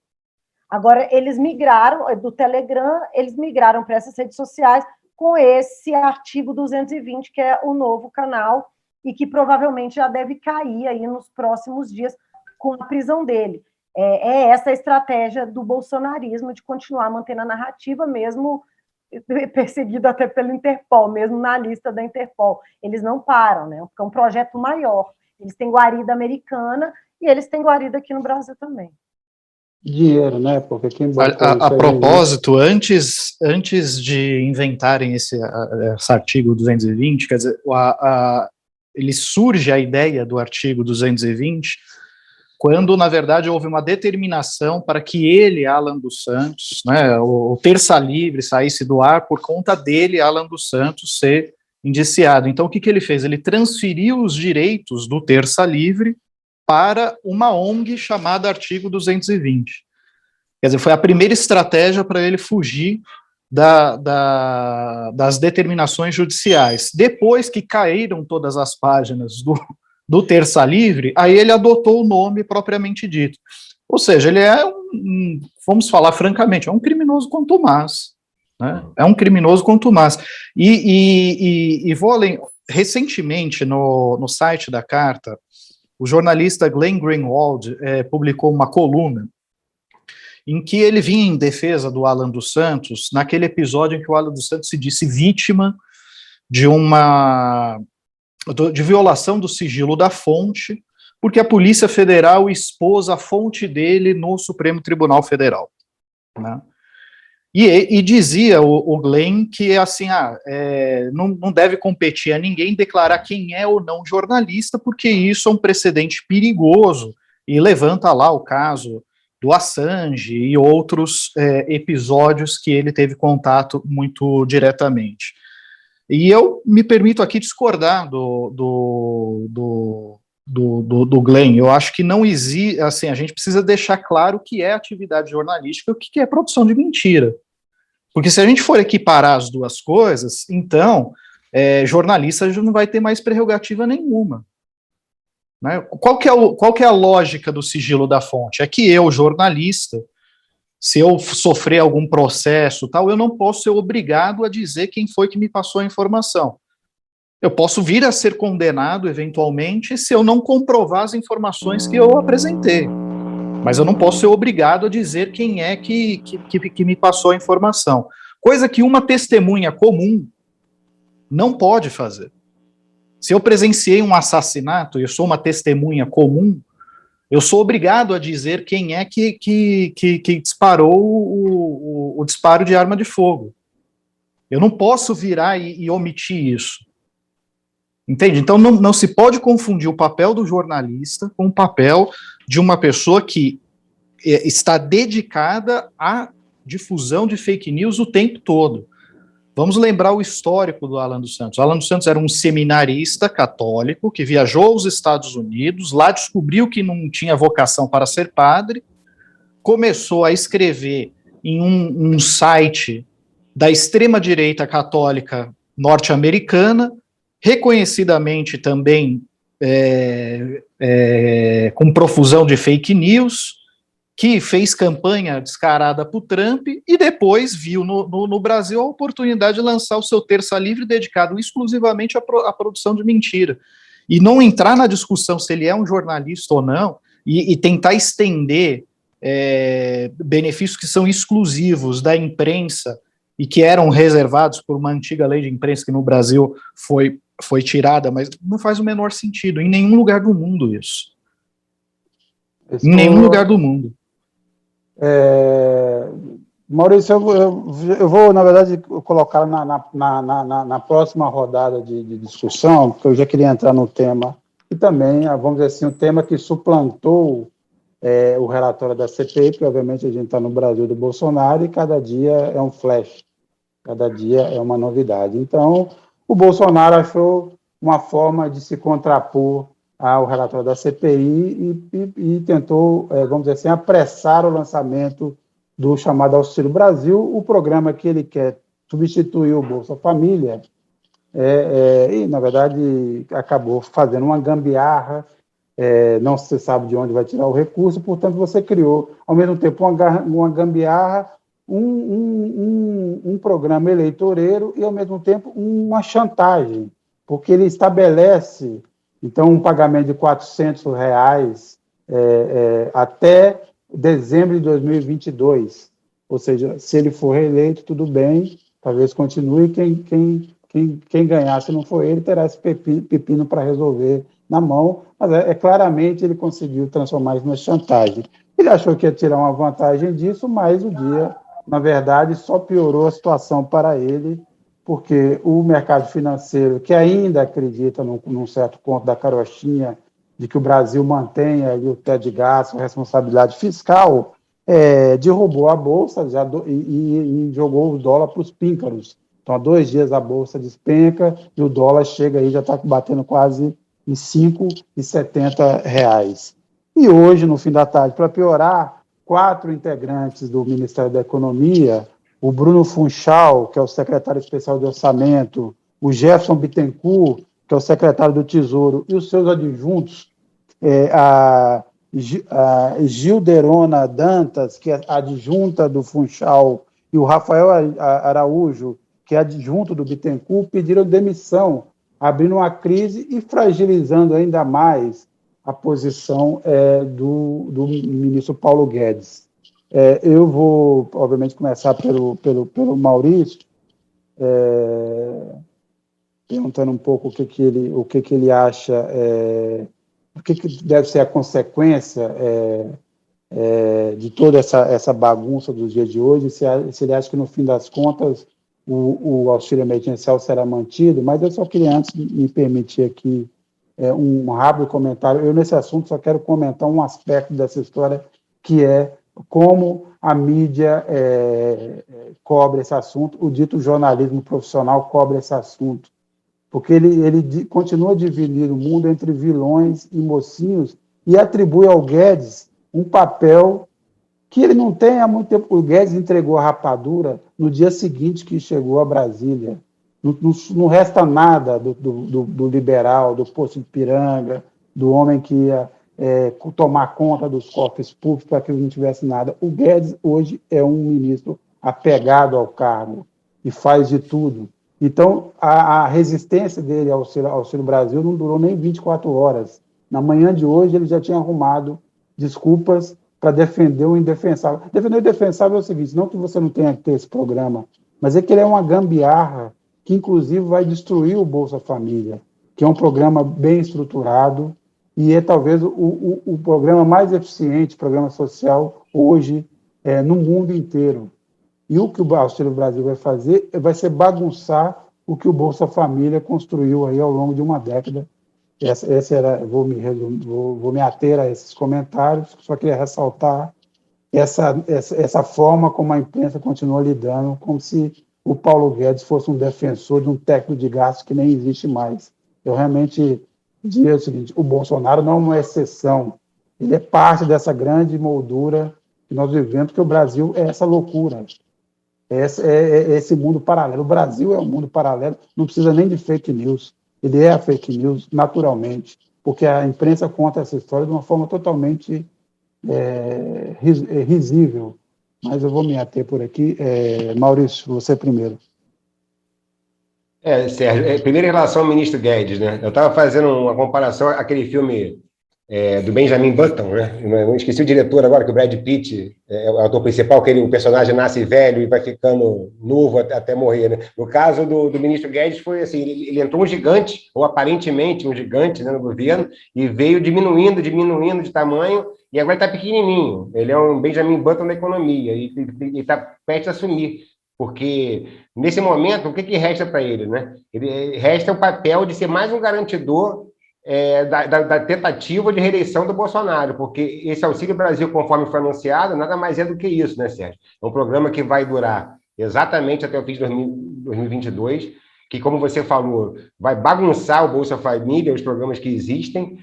Agora, eles migraram do Telegram, eles migraram para essas redes sociais com esse artigo 220, que é o novo canal, e que provavelmente já deve cair aí nos próximos dias com a prisão dele. Essa a estratégia do bolsonarismo, de continuar mantendo a narrativa, mesmo perseguido até pelo Interpol, mesmo na lista da Interpol. Eles não param, né? Porque é um projeto maior. Eles têm guarida americana e eles têm guarida aqui no Brasil também. Dinheiro, né? Porque quem a propósito, antes de inventarem esse artigo 220, quer dizer, ele surge a ideia do artigo 220 quando, na verdade, houve uma determinação para que ele, Alan dos Santos, né, o Terça Livre, saísse do ar por conta dele, Alan dos Santos, ser indiciado. Então, o que ele fez? Ele transferiu os direitos do Terça Livre para uma ONG chamada Artigo 220. Quer dizer, foi a primeira estratégia para ele fugir das determinações judiciais. Depois que caíram todas as páginas do Terça Livre, aí ele adotou o nome propriamente dito. Ou seja, ele é vamos falar francamente, é um criminoso contumaz. Né? É um criminoso contumaz. E vou além, recentemente, no site da Carta, o jornalista Glenn Greenwald publicou uma coluna em que ele vinha em defesa do Alan dos Santos, naquele episódio em que o Alan dos Santos se disse vítima de violação do sigilo da fonte, porque a Polícia Federal expôs a fonte dele no Supremo Tribunal Federal. Né? E dizia o Glenn que assim, não deve competir a ninguém declarar quem é ou não jornalista, porque isso é um precedente perigoso, e levanta lá o caso do Assange e outros episódios que ele teve contato muito diretamente. E eu me permito aqui discordar do Glenn. Eu acho que não existe, assim, a gente precisa deixar claro o que é atividade jornalística e o que é produção de mentira. Porque se a gente for equiparar as duas coisas, então, jornalista já não vai ter mais prerrogativa nenhuma. Né? Qual que é a lógica do sigilo da fonte? É que eu, jornalista, se eu sofrer algum processo, tal, eu não posso ser obrigado a dizer quem foi que me passou a informação. Eu posso vir a ser condenado, eventualmente, se eu não comprovar as informações que eu apresentei. Mas eu não posso ser obrigado a dizer quem é que me passou a informação. Coisa que uma testemunha comum não pode fazer. Se eu presenciei um assassinato e eu sou uma testemunha comum, eu sou obrigado a dizer quem é que disparou o disparo de arma de fogo. Eu não posso virar e omitir isso. Entende? Então não se pode confundir o papel do jornalista com o papel de uma pessoa que está dedicada à difusão de fake news o tempo todo. Vamos lembrar o histórico do Alan dos Santos. O Alan dos Santos era um seminarista católico que viajou aos Estados Unidos, lá descobriu que não tinha vocação para ser padre, começou a escrever em um site da extrema-direita católica norte-americana, reconhecidamente também com profusão de fake news, que fez campanha descarada para o Trump e depois viu no Brasil a oportunidade de lançar o seu Terça Livre dedicado exclusivamente à produção de mentira. E não entrar na discussão se ele é um jornalista ou não e tentar estender benefícios que são exclusivos da imprensa e que eram reservados por uma antiga lei de imprensa que no Brasil foi tirada, mas não faz o menor sentido em nenhum lugar do mundo isso. Em nenhum lugar do mundo. Maurício, eu vou, na verdade, colocar na próxima rodada de discussão, porque eu já queria entrar no tema, e também, vamos dizer assim, o tema que suplantou o relatório da CPI, porque obviamente a gente está no Brasil do Bolsonaro, e cada dia é um flash. Cada dia é uma novidade. Então, o Bolsonaro achou uma forma de se contrapor ao relatório da CPI e tentou, vamos dizer assim, apressar o lançamento do chamado Auxílio Brasil, o programa que ele quer substituir o Bolsa Família, e, na verdade, acabou fazendo uma gambiarra, não se sabe de onde vai tirar o recurso, portanto, você criou, ao mesmo tempo, uma gambiarra, um programa eleitoreiro e, ao mesmo tempo, uma chantagem, porque ele estabelece, então, um pagamento de R$400 até dezembro de 2022, ou seja, se ele for reeleito, tudo bem, talvez continue, quem ganhar, se não for ele, terá esse pepino para resolver na mão, mas claramente ele conseguiu transformar isso numa chantagem. Ele achou que ia tirar uma vantagem disso, mas o dia, na verdade, só piorou a situação para ele, porque o mercado financeiro, que ainda acredita num certo ponto da carochinha, de que o Brasil mantenha o teto de gasto, a responsabilidade fiscal, derrubou a Bolsa e jogou o dólar para os píncaros. Então, há 2 dias a Bolsa despenca e o dólar chega aí, já está batendo quase em R$ 5,70. E hoje, no fim da tarde, para piorar, 4 integrantes do Ministério da Economia, o Bruno Funchal, que é o secretário especial de orçamento, o Jefferson Bittencourt, que é o secretário do Tesouro, e os seus adjuntos, a Gilderona Dantas, que é adjunta do Funchal, e o Rafael Araújo, que é adjunto do Bittencourt, pediram demissão, abrindo uma crise e fragilizando ainda mais a posição do ministro Paulo Guedes. Eu vou, obviamente, começar pelo Maurício, perguntando um pouco o que ele acha, o que deve ser a consequência de toda essa bagunça dos dias de hoje, se ele acha que, no fim das contas, o auxílio emergencial será mantido, mas eu só queria, antes, me permitir aqui um rápido comentário. Eu, nesse assunto, só quero comentar um aspecto dessa história, que é como a mídia cobre esse assunto, o dito jornalismo profissional cobre esse assunto, porque ele continua dividindo o mundo entre vilões e mocinhos e atribui ao Guedes um papel que ele não tem há muito tempo. O Guedes entregou a rapadura no dia seguinte que chegou a Brasília. Não resta nada do liberal, do posto de piranga, do homem que ia tomar conta dos cofres públicos para que não tivesse nada. O Guedes hoje é um ministro apegado ao cargo e faz de tudo. Então, a resistência dele ao Auxílio Brasil não durou nem 24 horas. Na manhã de hoje, ele já tinha arrumado desculpas para defender o indefensável. Defender o indefensável é o seguinte: não que você não tenha que ter esse programa, mas é que ele é uma gambiarra que, inclusive, vai destruir o Bolsa Família, que é um programa bem estruturado e é talvez o programa mais eficiente, programa social, hoje, no mundo inteiro. E o que o Auxílio Brasil vai fazer vai ser bagunçar o que o Bolsa Família construiu aí ao longo de uma década. Vou me ater a esses comentários, só queria ressaltar essa forma como a imprensa continua lidando, como se o Paulo Guedes fosse um defensor de um teto de gastos que nem existe mais. Eu realmente diria o seguinte: o Bolsonaro não é uma exceção, ele é parte dessa grande moldura que nós vivemos, porque o Brasil é essa loucura, é esse mundo paralelo. O Brasil é um mundo paralelo, não precisa nem de fake news, ele é a fake news naturalmente, porque a imprensa conta essa história de uma forma totalmente risível. Mas eu vou me ater por aqui. Maurício, você primeiro. Sérgio, primeiro em relação ao ministro Guedes, né? Eu estava fazendo uma comparação àquele filme do Benjamin Button, né? Eu esqueci o diretor agora, que o Brad Pitt é o ator principal, que o personagem nasce velho e vai ficando novo até morrer, né? No caso do ministro Guedes, foi assim: ele entrou um gigante, ou aparentemente um gigante, né, no governo, e veio diminuindo de tamanho, e agora está pequenininho. Ele é um Benjamin Button da economia, e está prestes a assumir. Porque, nesse momento, o que resta para ele, né? Resta o papel de ser mais um garantidor da tentativa de reeleição do Bolsonaro, porque esse Auxílio Brasil, conforme foi anunciado, nada mais é do que isso, né, Sérgio? É um programa que vai durar exatamente até o fim de 2022, que, como você falou, vai bagunçar o Bolsa Família, os programas que existem,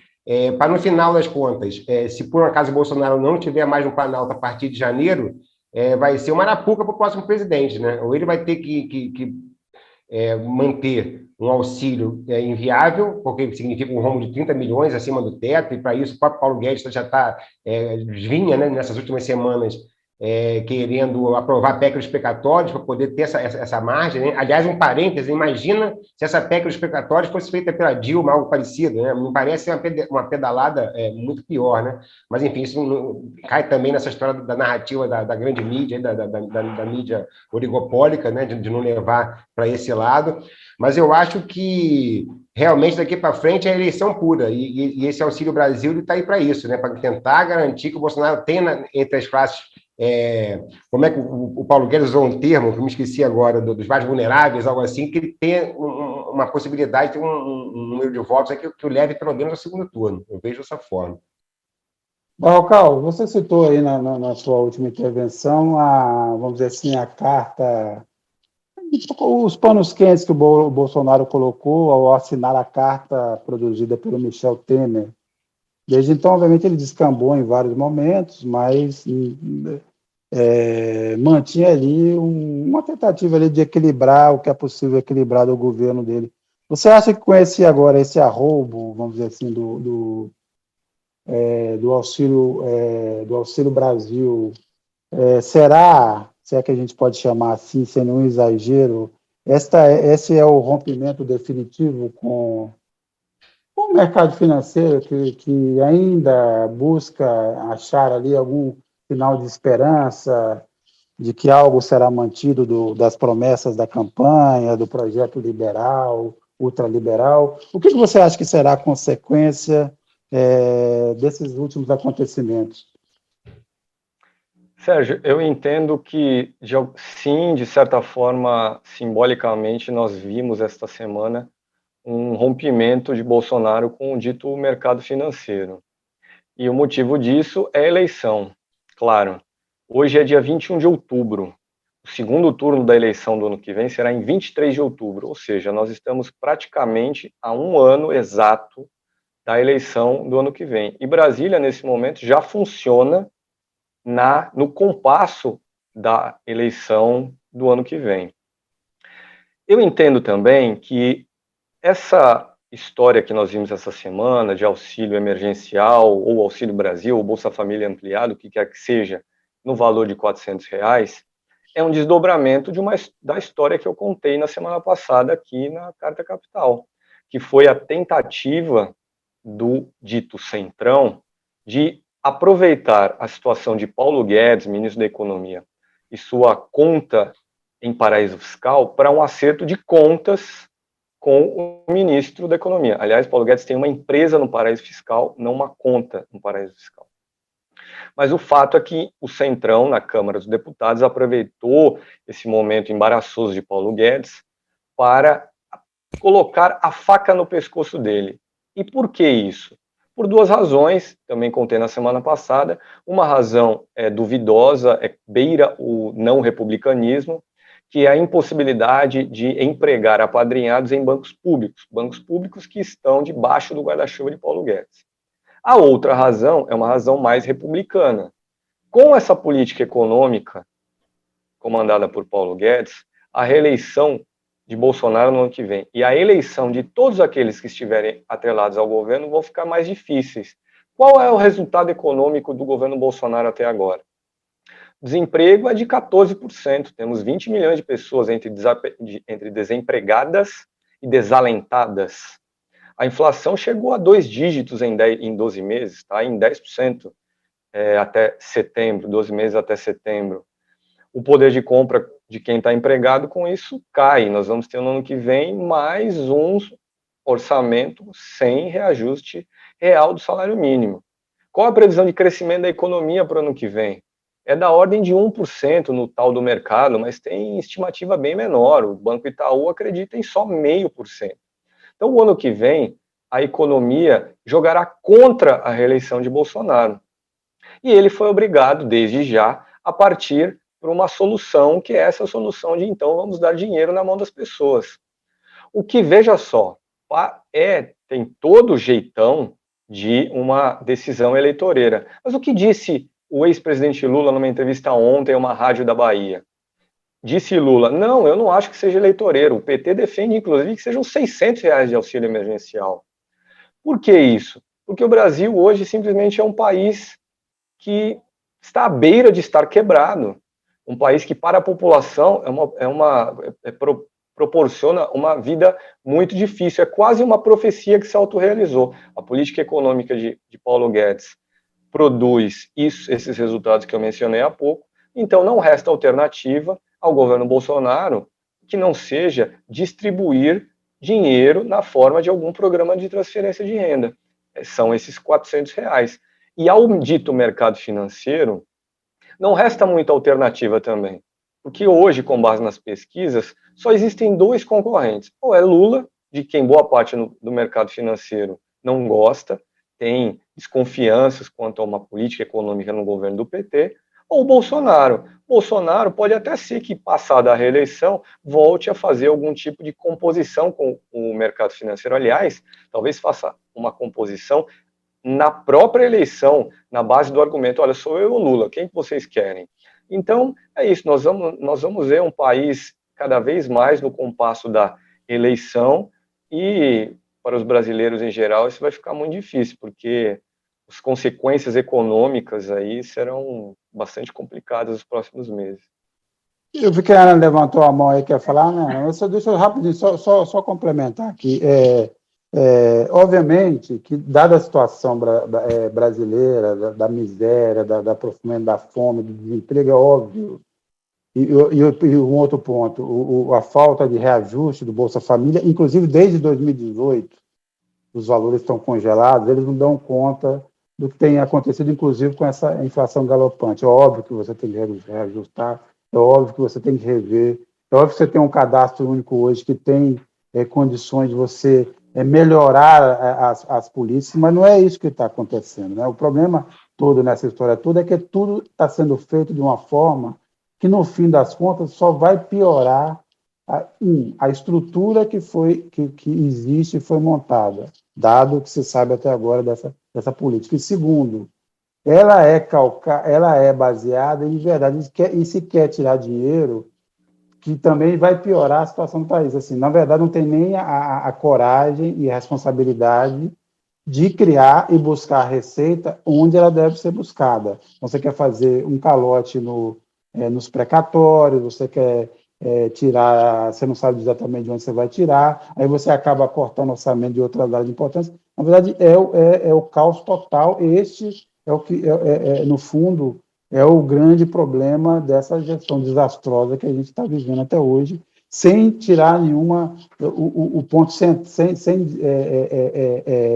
para no final das contas, se por um acaso o Bolsonaro não tiver mais no Planalto a partir de janeiro, vai ser uma arapuca para o próximo presidente, né? Ou ele vai ter que manter um auxílio inviável, porque significa um rombo de 30 milhões acima do teto, e para isso o próprio Paulo Guedes já vinha, né, nessas últimas semanas, querendo aprovar PEC dos precatórios para poder ter essa margem, né? Aliás, um parêntese, imagina se essa PEC dos precatórios fosse feita pela Dilma, algo parecido, né? Me parece uma pedalada muito pior, né? Mas, enfim, isso cai também nessa história da narrativa da grande mídia, da mídia oligopólica, né? De não levar para esse lado. Mas eu acho que realmente daqui para frente é eleição pura, e esse Auxílio Brasil está aí para isso, né? Para tentar garantir que o Bolsonaro tenha entre as classes, como é que o Paulo Guedes usou um termo, que eu me esqueci agora, dos mais vulneráveis, algo assim, que ele tenha uma possibilidade de ter um número de votos que o leve pelo menos ao segundo turno. Eu vejo dessa forma. Barrocal, você citou aí na sua última intervenção vamos dizer assim, a carta, os panos quentes que o Bolsonaro colocou ao assinar a carta produzida pelo Michel Temer. Desde então, obviamente, ele descambou em vários momentos, mas mantinha ali uma tentativa ali de equilibrar o que é possível equilibrar do governo dele. Você acha que com esse arroubo, vamos dizer assim, do Auxílio Brasil, será, se é que a gente pode chamar assim, sem nenhum exagero, esse é o rompimento definitivo com o mercado financeiro que ainda busca achar ali algum sinal de esperança de que algo será mantido das promessas da campanha, do projeto liberal, ultraliberal? O que você acha que será a consequência desses últimos acontecimentos? Sérgio, eu entendo que, sim, de certa forma, simbolicamente, nós vimos esta semana um rompimento de Bolsonaro com o dito mercado financeiro. E o motivo disso é a eleição. Claro, hoje é dia 21 de outubro. O segundo turno da eleição do ano que vem será em 23 de outubro, ou seja, nós estamos praticamente a um ano exato da eleição do ano que vem. E Brasília, nesse momento, já funciona no compasso da eleição do ano que vem. Eu entendo também que essa história que nós vimos essa semana de auxílio emergencial, ou Auxílio Brasil, ou Bolsa Família ampliado, o que quer que seja, no valor de R$400, é um desdobramento da história que eu contei na semana passada aqui na Carta Capital, que foi a tentativa do dito Centrão de aproveitar a situação de Paulo Guedes, ministro da Economia, e sua conta em paraíso fiscal para um acerto de contas com o ministro da Economia. Aliás, Paulo Guedes tem uma empresa no paraíso fiscal, não uma conta no paraíso fiscal. Mas o fato é que o Centrão, na Câmara dos Deputados, aproveitou esse momento embaraçoso de Paulo Guedes para colocar a faca no pescoço dele. E por que isso? Por duas razões, também contei na semana passada. Uma razão duvidosa, beira o não republicanismo, que é a impossibilidade de empregar apadrinhados em bancos públicos que estão debaixo do guarda-chuva de Paulo Guedes. A outra razão é uma razão mais republicana. Com essa política econômica comandada por Paulo Guedes, a reeleição de Bolsonaro no ano que vem e a eleição de todos aqueles que estiverem atrelados ao governo vão ficar mais difíceis. Qual é o resultado econômico do governo Bolsonaro até agora? Desemprego é de 14%, temos 20 milhões de pessoas entre desempregadas e desalentadas. A inflação chegou a 2 dígitos em 12 meses, tá? Em 10% até setembro, 12 meses até setembro. O poder de compra de quem está empregado com isso cai. Nós vamos ter no ano que vem mais um orçamento sem reajuste real do salário mínimo. Qual a previsão de crescimento da economia para o ano que vem? É da ordem de 1% no tal do mercado, mas tem estimativa bem menor. O Banco Itaú acredita em só 0,5%. Então, o ano que vem, a economia jogará contra a reeleição de Bolsonaro. E ele foi obrigado, desde já, a partir para uma solução, que é essa solução de, então, vamos dar dinheiro na mão das pessoas. O que, veja só, tem todo o jeitão de uma decisão eleitoreira. Mas o que disse o ex-presidente Lula numa entrevista ontem a uma rádio da Bahia? Disse Lula, não, eu não acho que seja eleitoreiro, o PT defende, inclusive, que sejam R$600 de auxílio emergencial. Por que isso? Porque o Brasil hoje simplesmente é um país que está à beira de estar quebrado. Um país que, para a população, proporciona uma vida muito difícil. É quase uma profecia que se autorrealizou. A política econômica de Paulo Guedes produz esses resultados que eu mencionei há pouco, então não resta alternativa ao governo Bolsonaro que não seja distribuir dinheiro na forma de algum programa de transferência de renda. São esses R$400. E ao dito mercado financeiro, não resta muita alternativa também. Porque hoje, com base nas pesquisas, só existem dois concorrentes. Ou é Lula, de quem boa parte do mercado financeiro não gosta, tem desconfianças quanto a uma política econômica no governo do PT, ou Bolsonaro. Bolsonaro pode até ser que, passada a reeleição, volte a fazer algum tipo de composição com o mercado financeiro. Aliás, talvez faça uma composição na própria eleição, na base do argumento, olha, sou eu ou Lula, quem que vocês querem? Então, é isso, nós vamos ver um país cada vez mais no compasso da eleição e, para os brasileiros em geral, isso vai ficar muito difícil, porque as consequências econômicas aí serão bastante complicadas nos próximos meses. Eu vi que a Ana levantou a mão aí, quer falar, né? Deixa eu rapidinho, só complementar aqui. Obviamente que, dada a situação brasileira, da miséria, da aprofundamento da fome, do desemprego, é óbvio. E um outro ponto, a falta de reajuste do Bolsa Família, inclusive desde 2018, os valores estão congelados, eles não dão conta do que tem acontecido, inclusive com essa inflação galopante. É óbvio que você tem que reajustar, é óbvio que você tem que rever, é óbvio que você tem um cadastro único hoje que tem condições de você melhorar as polícias, mas não é isso que está acontecendo, né? O problema todo nessa história toda é que tudo está sendo feito de uma forma que, no fim das contas, só vai piorar a estrutura que existe e foi montada, dado o que se sabe até agora dessa política. E, segundo, ela é baseada em verdade, e se quer tirar dinheiro, que também vai piorar a situação do país. Assim, na verdade, não tem nem a coragem e a responsabilidade de criar e buscar a receita onde ela deve ser buscada. Você quer fazer um calote nos precatórios, você quer tirar, você não sabe exatamente de onde você vai tirar, aí você acaba cortando orçamento de outras áreas de importância. Na verdade, é o caos total. Este é o que, no fundo, é o grande problema dessa gestão desastrosa que a gente está vivendo até hoje, sem tirar nenhuma o ponto, sem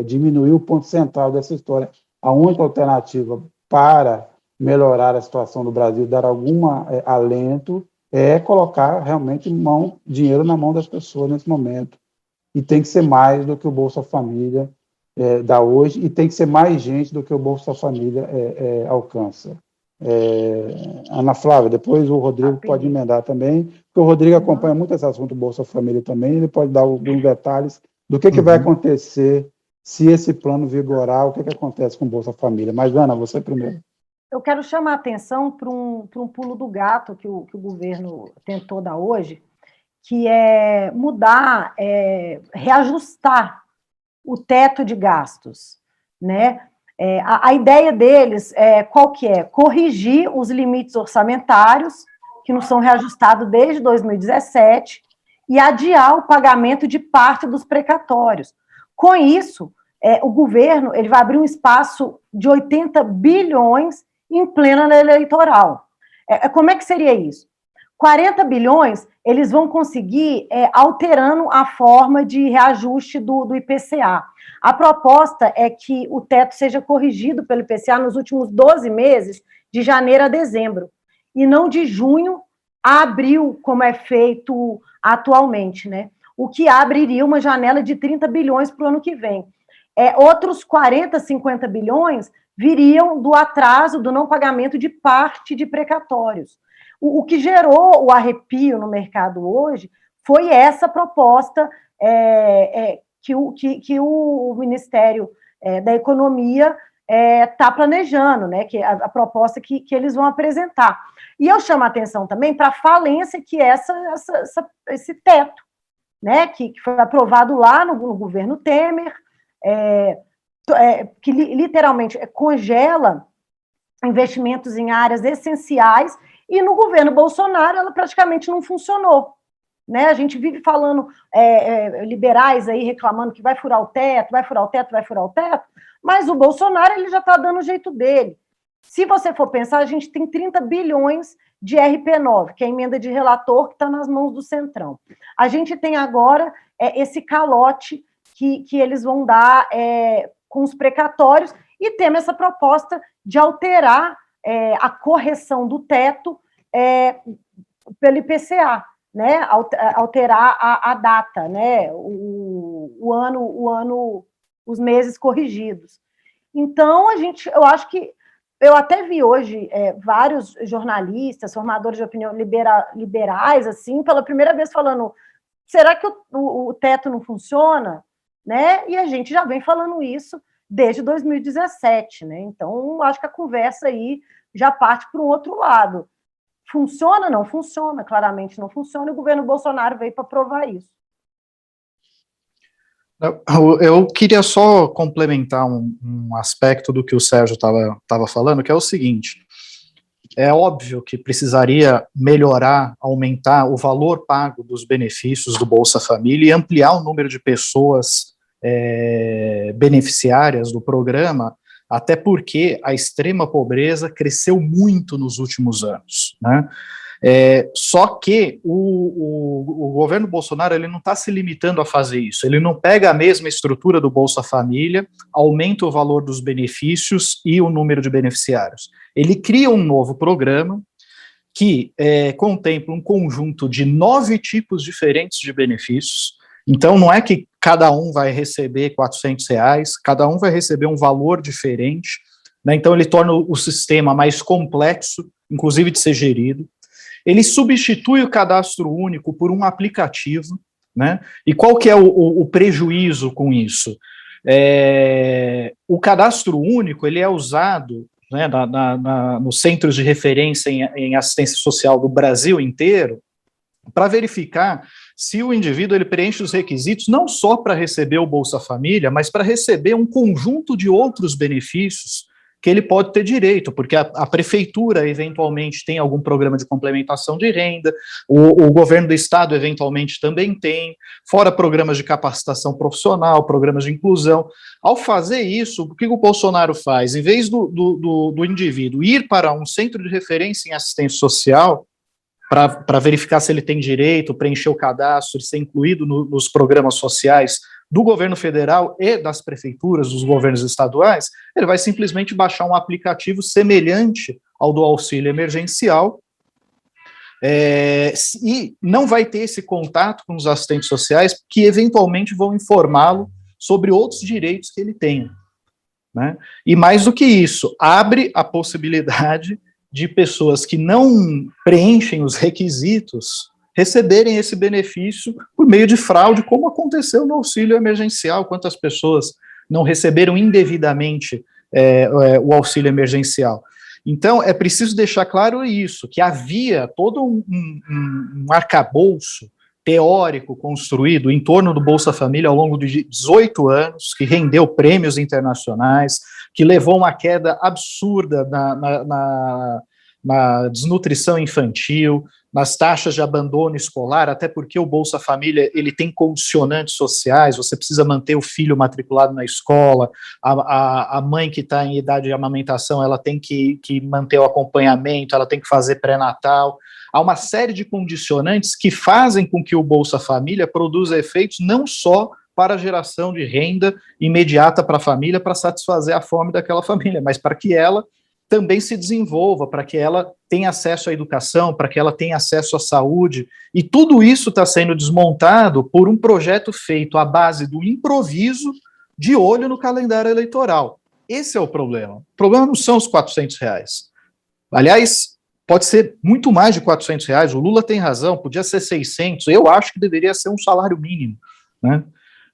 diminuir o ponto central dessa história. A única alternativa para melhorar a situação do Brasil, dar algum alento, é colocar realmente dinheiro na mão das pessoas nesse momento. E tem que ser mais do que o Bolsa Família dá hoje, e tem que ser mais gente do que o Bolsa Família alcança. Ana Flávia, depois o Rodrigo pode emendar também, porque o Rodrigo acompanha muito esse assunto do Bolsa Família também, ele pode dar alguns detalhes do que vai acontecer se esse plano vigorar, o que acontece com o Bolsa Família. Mas, Ana, você primeiro. Eu quero chamar a atenção para um pulo do gato que o governo tentou dar hoje, que é mudar, reajustar o teto de gastos, né? A ideia deles qual que é? Corrigir os limites orçamentários, que não são reajustados desde 2017, e adiar o pagamento de parte dos precatórios. Com isso, o governo ele vai abrir um espaço de 80 bilhões em plena lei eleitoral. Como é que seria isso? 40 bilhões eles vão conseguir alterando a forma de reajuste do IPCA. A proposta é que o teto seja corrigido pelo IPCA nos últimos 12 meses, de janeiro a dezembro, e não de junho a abril, como é feito atualmente, né? O que abriria uma janela de 30 bilhões para o ano que vem. outros 40, 50 bilhões viriam do atraso, do não pagamento de parte de precatórios. O que gerou o arrepio no mercado hoje foi essa proposta que o Ministério da Economia está planejando, né, que a proposta que eles vão apresentar. E eu chamo a atenção também para a falência que é esse teto, né, que foi aprovado lá no governo Temer, que literalmente congela investimentos em áreas essenciais, e no governo Bolsonaro ela praticamente não funcionou. Né? A gente vive falando, liberais aí reclamando que vai furar o teto, vai furar o teto, vai furar o teto, mas o Bolsonaro ele já está dando o jeito dele. Se você for pensar, a gente tem 30 bilhões de RP9, que é a emenda de relator que está nas mãos do Centrão. A gente tem agora esse calote que eles vão dar com os precatórios, e temos essa proposta de alterar a correção do teto pelo IPCA, né? Alterar a data, né? O ano, os meses corrigidos. Então, eu acho que eu até vi hoje vários jornalistas, formadores de opinião liberais, assim, pela primeira vez falando, será que o teto não funciona? Né? E a gente já vem falando isso desde 2017, né? Então, acho que a conversa aí já parte para um outro lado. Funciona? Não funciona, claramente não funciona, e o governo Bolsonaro veio para provar isso. Eu queria só complementar um aspecto do que o Sérgio estava falando, que é o seguinte: é óbvio que precisaria melhorar, aumentar o valor pago dos benefícios do Bolsa Família e ampliar o número de pessoas beneficiárias do programa, até porque a extrema pobreza cresceu muito nos últimos anos, né? Só que o governo Bolsonaro ele não está se limitando a fazer isso, ele não pega a mesma estrutura do Bolsa Família, aumenta o valor dos benefícios e o número de beneficiários. Ele cria um novo programa que contempla um conjunto de 9 tipos diferentes de benefícios. Então não é que cada um vai receber R$400, cada um vai receber um valor diferente, né? Então ele torna o sistema mais complexo, inclusive de ser gerido. Ele substitui o cadastro único por um aplicativo, né? E qual que é o prejuízo com isso? O cadastro único ele é usado, né, nos centros de referência em assistência social do Brasil inteiro para verificar se o indivíduo ele preenche os requisitos não só para receber o Bolsa Família, mas para receber um conjunto de outros benefícios que ele pode ter direito, porque a prefeitura eventualmente tem algum programa de complementação de renda, o governo do estado eventualmente também tem, fora programas de capacitação profissional, programas de inclusão. Ao fazer isso, o que o Bolsonaro faz? Em vez do indivíduo ir para um centro de referência em assistência social, para verificar se ele tem direito, preencher o cadastro, ser incluído nos programas sociais do governo federal e das prefeituras, dos governos estaduais, ele vai simplesmente baixar um aplicativo semelhante ao do auxílio emergencial, e não vai ter esse contato com os assistentes sociais, que eventualmente vão informá-lo sobre outros direitos que ele tem, né? E mais do que isso, abre a possibilidade de pessoas que não preenchem os requisitos receberem esse benefício por meio de fraude, como aconteceu no auxílio emergencial. Quantas pessoas não receberam indevidamente o auxílio emergencial? Então, é preciso deixar claro isso, que havia todo um arcabouço teórico construído em torno do Bolsa Família ao longo de 18 anos, que rendeu prêmios internacionais, que levou uma queda absurda na desnutrição infantil, nas taxas de abandono escolar, até porque o Bolsa Família ele tem condicionantes sociais, você precisa manter o filho matriculado na escola, a mãe que está em idade de amamentação, ela tem que manter o acompanhamento, ela tem que fazer pré-natal. Há uma série de condicionantes que fazem com que o Bolsa Família produza efeitos não só para a geração de renda imediata para a família, para satisfazer a fome daquela família, mas para que ela também se desenvolva, para que ela tenha acesso à educação, para que ela tenha acesso à saúde, e tudo isso está sendo desmontado por um projeto feito à base do improviso, de olho no calendário eleitoral. Esse é o problema. O problema não são os R$400. Aliás, pode ser muito mais de R$400. O Lula tem razão, podia ser 600. Eu acho que deveria ser um salário mínimo, né?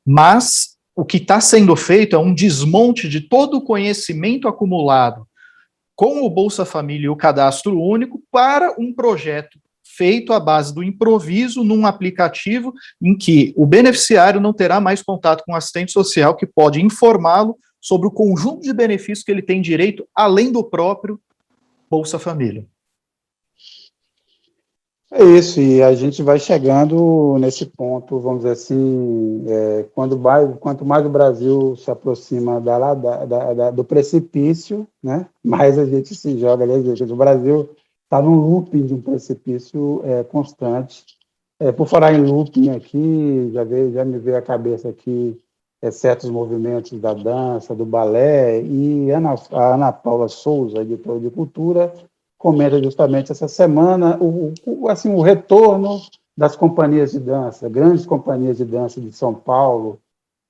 Mas o que está sendo feito é um desmonte de todo o conhecimento acumulado com o Bolsa Família e o Cadastro Único para um projeto feito à base do improviso num aplicativo em que o beneficiário não terá mais contato com o assistente social, que pode informá-lo sobre o conjunto de benefícios que ele tem direito, além do próprio Bolsa Família. É isso, e a gente vai chegando nesse ponto, vamos dizer assim, quanto mais o Brasil se aproxima do precipício, né, mais a gente se joga ali. O Brasil está num looping de um precipício constante. Por falar em looping aqui, já me veio à cabeça aqui certos movimentos da dança, do balé, e a Ana Paula Souza, editora de cultura, comenta justamente essa semana o retorno das companhias de dança, grandes companhias de dança de São Paulo,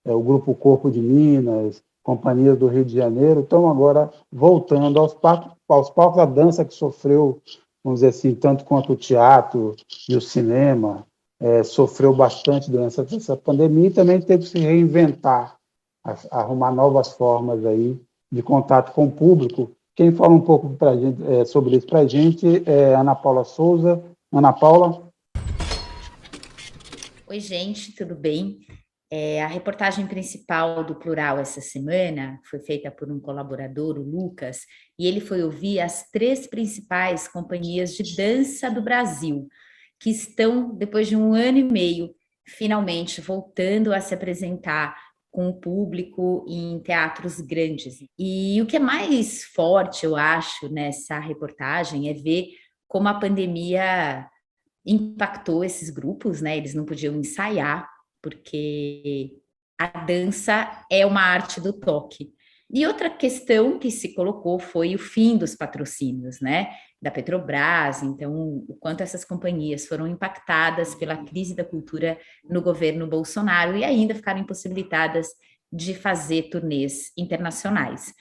o Grupo Corpo de Minas, companhias do Rio de Janeiro, estão agora voltando aos palcos da dança que sofreu, vamos dizer assim, tanto quanto o teatro e o cinema, sofreu bastante durante essa pandemia e também teve que se reinventar, arrumar novas formas aí de contato com o público. Quem fala um pouco sobre isso para a gente é Ana Paula Souza. Ana Paula. Oi, gente, tudo bem? A reportagem principal do Plural essa semana foi feita por um colaborador, o Lucas, e ele foi ouvir as 3 principais companhias de dança do Brasil, que estão, depois de 1 ano e meio, finalmente voltando a se apresentar com o público em teatros grandes. E o que é mais forte, eu acho, nessa reportagem é ver como a pandemia impactou esses grupos, né? Eles não podiam ensaiar, porque a dança é uma arte do toque. E outra questão que se colocou foi o fim dos patrocínios, né? Da Petrobras, então o quanto essas companhias foram impactadas pela crise da cultura no governo Bolsonaro e ainda ficaram impossibilitadas de fazer turnês internacionais.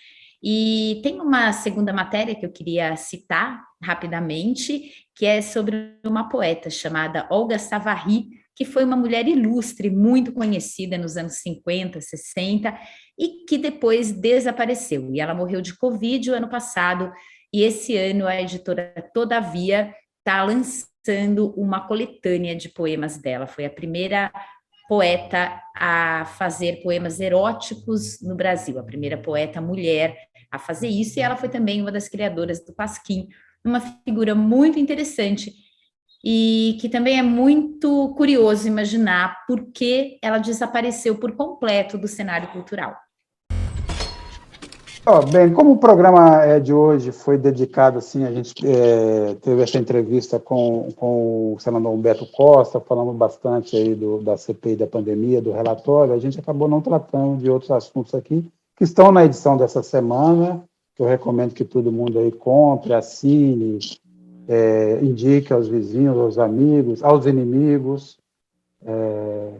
E tem uma segunda matéria que eu queria citar rapidamente, que é sobre uma poeta chamada Olga Savary, que foi uma mulher ilustre, muito conhecida nos anos 50, 60, e que depois desapareceu. E ela morreu de Covid o ano passado, e esse ano a editora Todavia está lançando uma coletânea de poemas dela. Foi a primeira poeta a fazer poemas eróticos no Brasil, a primeira poeta mulher a fazer isso, e ela foi também uma das criadoras do Pasquim, uma figura muito interessante, e que também é muito curioso imaginar por que ela desapareceu por completo do cenário cultural. Bem, como o programa de hoje foi dedicado, assim, a gente teve essa entrevista com o senador Humberto Costa, falando bastante aí da CPI da pandemia, do relatório, a gente acabou não tratando de outros assuntos aqui, que estão na edição dessa semana, que eu recomendo que todo mundo aí compre, assine, indique aos vizinhos, aos amigos, aos inimigos,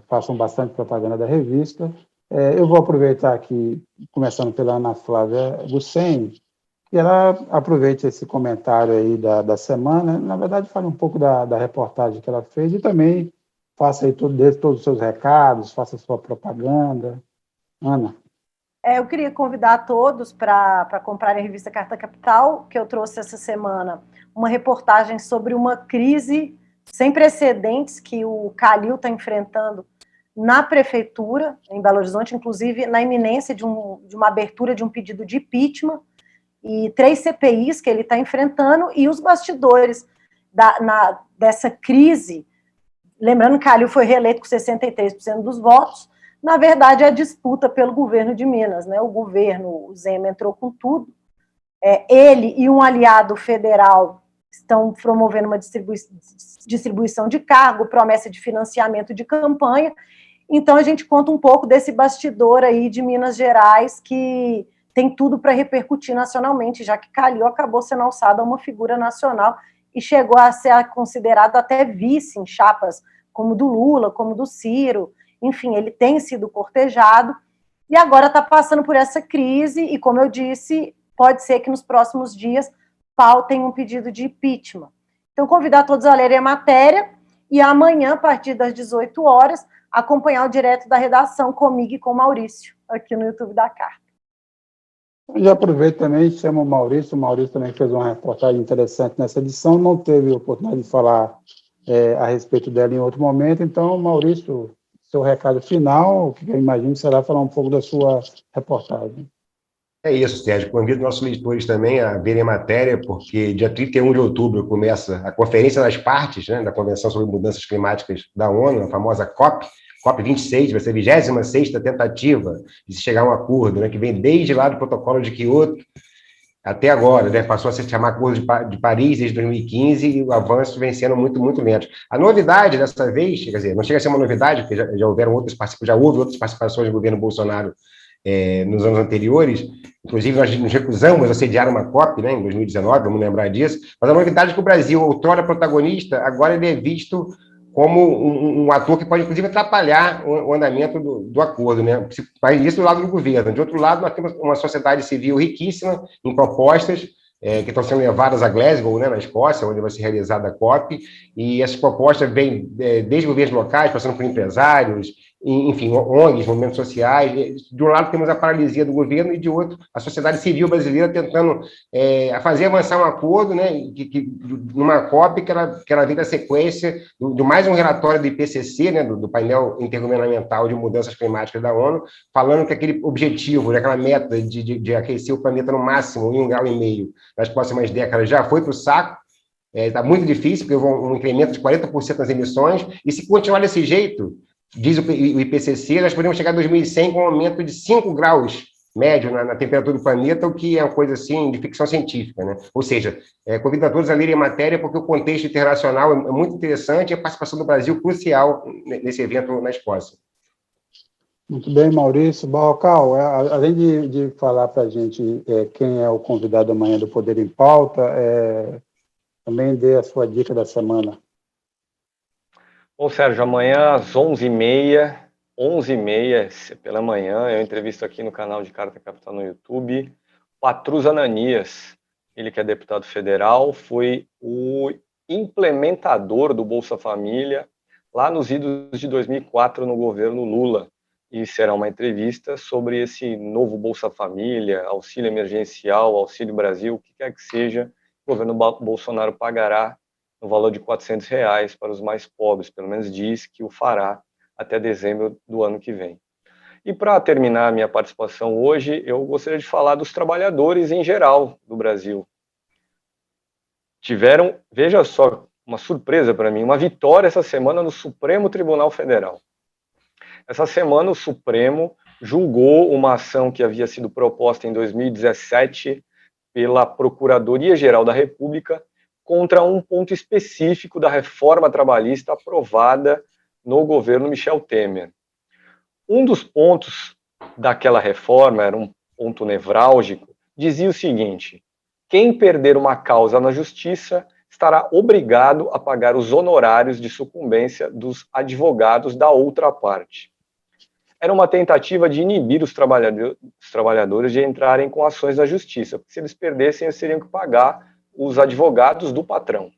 façam bastante propaganda da revista. Eu vou aproveitar aqui, começando pela Ana Flávia Gussen, que ela aproveite esse comentário aí da semana, na verdade fale um pouco da reportagem que ela fez e também faça aí todos os seus recados, faça a sua propaganda. Ana. Eu queria convidar todos para comprarem a revista Carta Capital, que eu trouxe essa semana uma reportagem sobre uma crise sem precedentes que o Calil está enfrentando na prefeitura, em Belo Horizonte, inclusive na iminência de uma abertura de um pedido de impeachment, e 3 CPIs que ele está enfrentando, e os bastidores dessa crise. Lembrando que Calil foi reeleito com 63% dos votos, na verdade, é a disputa pelo governo de Minas, né? O governo, o Zema entrou com tudo, ele e um aliado federal estão promovendo uma distribuição de cargo, promessa de financiamento de campanha. Então, a gente conta um pouco desse bastidor aí de Minas Gerais, que tem tudo para repercutir nacionalmente, já que Calil acabou sendo alçado a uma figura nacional e chegou a ser considerado até vice em chapas como do Lula, como do Ciro. Enfim, ele tem sido cortejado, e agora está passando por essa crise, e como eu disse, pode ser que nos próximos dias pautem um pedido de impeachment. Então, convidar todos a lerem a matéria, e amanhã, a partir das 18 horas, acompanhar o direto da redação comigo e com o Maurício, aqui no YouTube da Carta. Já aproveito também e chamo o Maurício também fez uma reportagem interessante nessa edição, não teve oportunidade de falar a respeito dela em outro momento, então, Maurício, seu recado final, que eu imagino será falar um pouco da sua reportagem. É isso, Sérgio. Convido nossos leitores também a verem a matéria, porque dia 31 de outubro começa a Conferência das Partes, né, da Convenção sobre Mudanças Climáticas da ONU, a famosa COP26, vai ser a 26ª tentativa de se chegar a um acordo, né, que vem desde lá do Protocolo de Quioto até agora, né, passou a se chamar Acordo de Paris desde 2015, e o avanço vem sendo muito, muito lento. A novidade dessa vez, quer dizer, não chega a ser uma novidade, porque já houve outras participações do governo Bolsonaro nos anos anteriores, inclusive nós nos recusamos a sediar uma COP, né, em 2019, vamos lembrar disso, mas a novidade é que o Brasil, outrora protagonista, agora ele é visto como um ator que pode, inclusive, atrapalhar o andamento do acordo, né? Isso do lado do governo. De outro lado, nós temos uma sociedade civil riquíssima em propostas que estão sendo levadas a Glasgow, né, na Escócia, onde vai ser realizada a COP, e essas propostas vêm desde governos locais, passando por empresários, enfim, ONGs, movimentos sociais. De um lado temos a paralisia do governo, e de outro a sociedade civil brasileira tentando fazer avançar um acordo, né, numa COP que ela vem da sequência de mais um relatório do IPCC, né, do painel intergovernamental de mudanças climáticas da ONU, falando que aquele objetivo, aquela meta de aquecer o planeta no máximo em 1,5 graus nas próximas décadas já foi para o saco. Está muito difícil, porque houve um incremento de 40% nas emissões, e se continuar desse jeito, diz o IPCC, nós podemos chegar a 2100 com um aumento de 5 graus médio na temperatura do planeta, o que é uma coisa assim de ficção científica, né? Ou seja, convido a todos a lerem a matéria, porque o contexto internacional é muito interessante, e a participação do Brasil crucial nesse evento na Escócia. Muito bem, Maurício. Barrocal, além de falar para a gente quem é o convidado amanhã do Poder em Pauta, também dê a sua dica da semana. Bom, Sérgio, amanhã às 11h30 pela manhã, eu entrevisto aqui no canal de Carta Capital no YouTube, Patrus Ananias, ele que é deputado federal, foi o implementador do Bolsa Família lá nos idos de 2004 no governo Lula, e será uma entrevista sobre esse novo Bolsa Família, auxílio emergencial, Auxílio Brasil, o que quer que seja, o governo Bolsonaro pagará no valor de R$400 para os mais pobres, pelo menos diz que o fará até dezembro do ano que vem. E para terminar a minha participação hoje, eu gostaria de falar dos trabalhadores em geral do Brasil. Tiveram, veja só, uma surpresa para mim, uma vitória essa semana no Supremo Tribunal Federal. Essa semana o Supremo julgou uma ação que havia sido proposta em 2017 pela Procuradoria-Geral da República contra um ponto específico da reforma trabalhista aprovada no governo Michel Temer. Um dos pontos daquela reforma, era um ponto nevrálgico, dizia o seguinte: quem perder uma causa na justiça estará obrigado a pagar os honorários de sucumbência dos advogados da outra parte. Era uma tentativa de inibir os trabalhadores de entrarem com ações na justiça, porque se eles perdessem, eles teriam que pagar os advogados do patrão.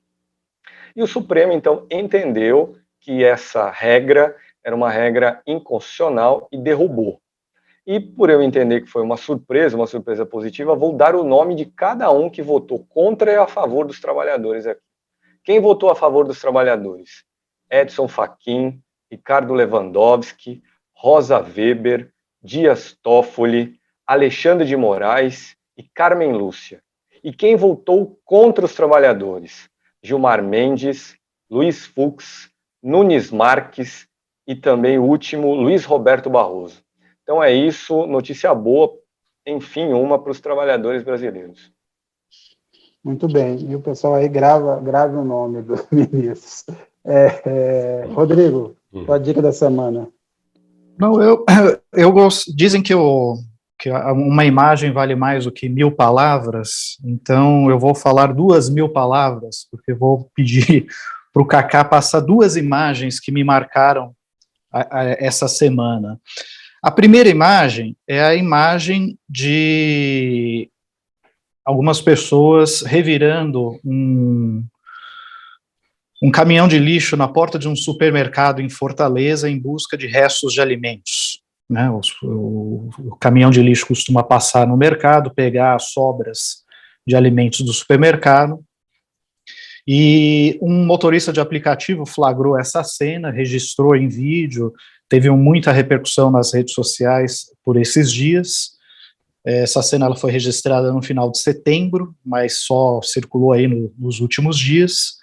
E o Supremo, então, entendeu que essa regra era uma regra inconstitucional e derrubou. E por eu entender que foi uma surpresa positiva, vou dar o nome de cada um que votou contra e a favor dos trabalhadores aqui. Quem votou a favor dos trabalhadores? Edson Fachin, Ricardo Lewandowski, Rosa Weber, Dias Toffoli, Alexandre de Moraes e Carmen Lúcia. E quem votou contra os trabalhadores? Gilmar Mendes, Luiz Fux, Nunes Marques e também o último, Luiz Roberto Barroso. Então é isso, notícia boa, enfim, uma para os trabalhadores brasileiros. Muito bem, e o pessoal aí grave o nome dos ministros. Rodrigo, qual a dica da semana? Não, eu gosto, dizem que uma imagem vale mais do que 1000 palavras, então eu vou falar 2000 palavras, porque eu vou pedir para o Cacá passar 2 imagens que me marcaram essa semana. A primeira imagem é a imagem de algumas pessoas revirando um caminhão de lixo na porta de um supermercado em Fortaleza em busca de restos de alimentos. Né? O caminhão de lixo costuma passar no mercado, pegar as sobras de alimentos do supermercado, e um motorista de aplicativo flagrou essa cena, registrou em vídeo, teve muita repercussão nas redes sociais por esses dias. Essa cena ela foi registrada no final de setembro, mas só circulou aí nos últimos dias,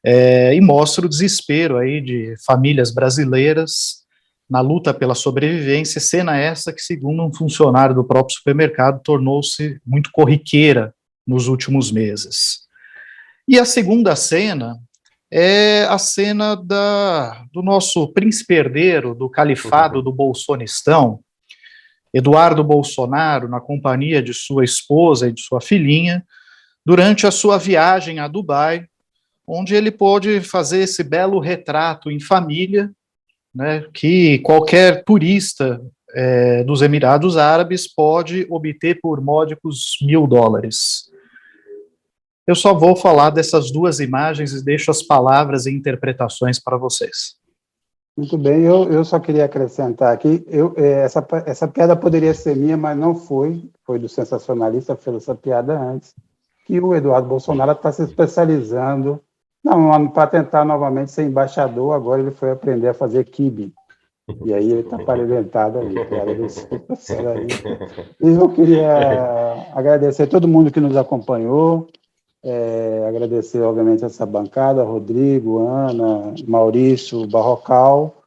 e mostra o desespero aí de famílias brasileiras na luta pela sobrevivência, cena essa que, segundo um funcionário do próprio supermercado, tornou-se muito corriqueira nos últimos meses. E a segunda cena é a cena do nosso príncipe herdeiro do califado do Bolsonistão, Eduardo Bolsonaro, na companhia de sua esposa e de sua filhinha, durante a sua viagem a Dubai, onde ele pôde fazer esse belo retrato em família, né, que qualquer turista dos Emirados Árabes pode obter por módicos $1.000. Eu só vou falar dessas duas imagens e deixo as palavras e interpretações para vocês. Muito bem, eu só queria acrescentar aqui, essa piada poderia ser minha, mas não foi do sensacionalista, fez essa piada antes, que o Eduardo Bolsonaro está se especializando, para tentar novamente ser embaixador, agora ele foi aprender a fazer quibe, e aí ele está pareventado aí, piada desse aí. E eu queria agradecer a todo mundo que nos acompanhou, agradecer, obviamente, essa bancada, Rodrigo, Ana, Maurício, Barrocal,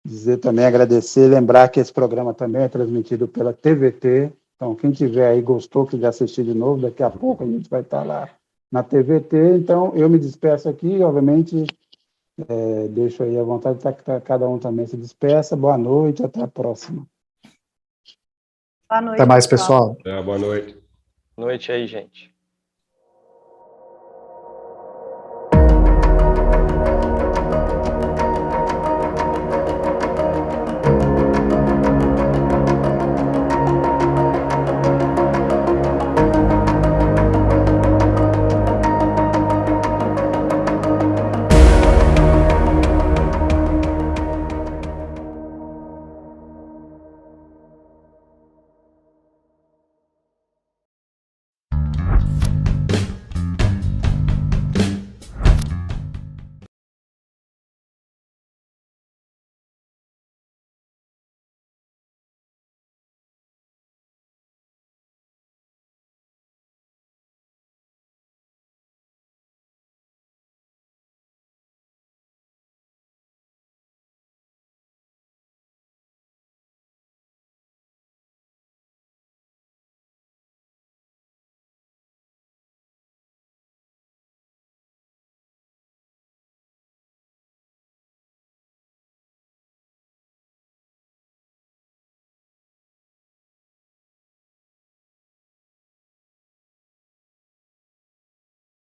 dizer também, agradecer, lembrar que esse programa também é transmitido pela TVT, então quem tiver aí, gostou, quiser assistir de novo, daqui a pouco a gente vai estar lá na TVT, então eu me despeço aqui, obviamente, deixo aí a vontade para cada um também se despeça, boa noite, até a próxima. Boa noite, até mais, pessoal. Boa noite. Boa noite aí, gente.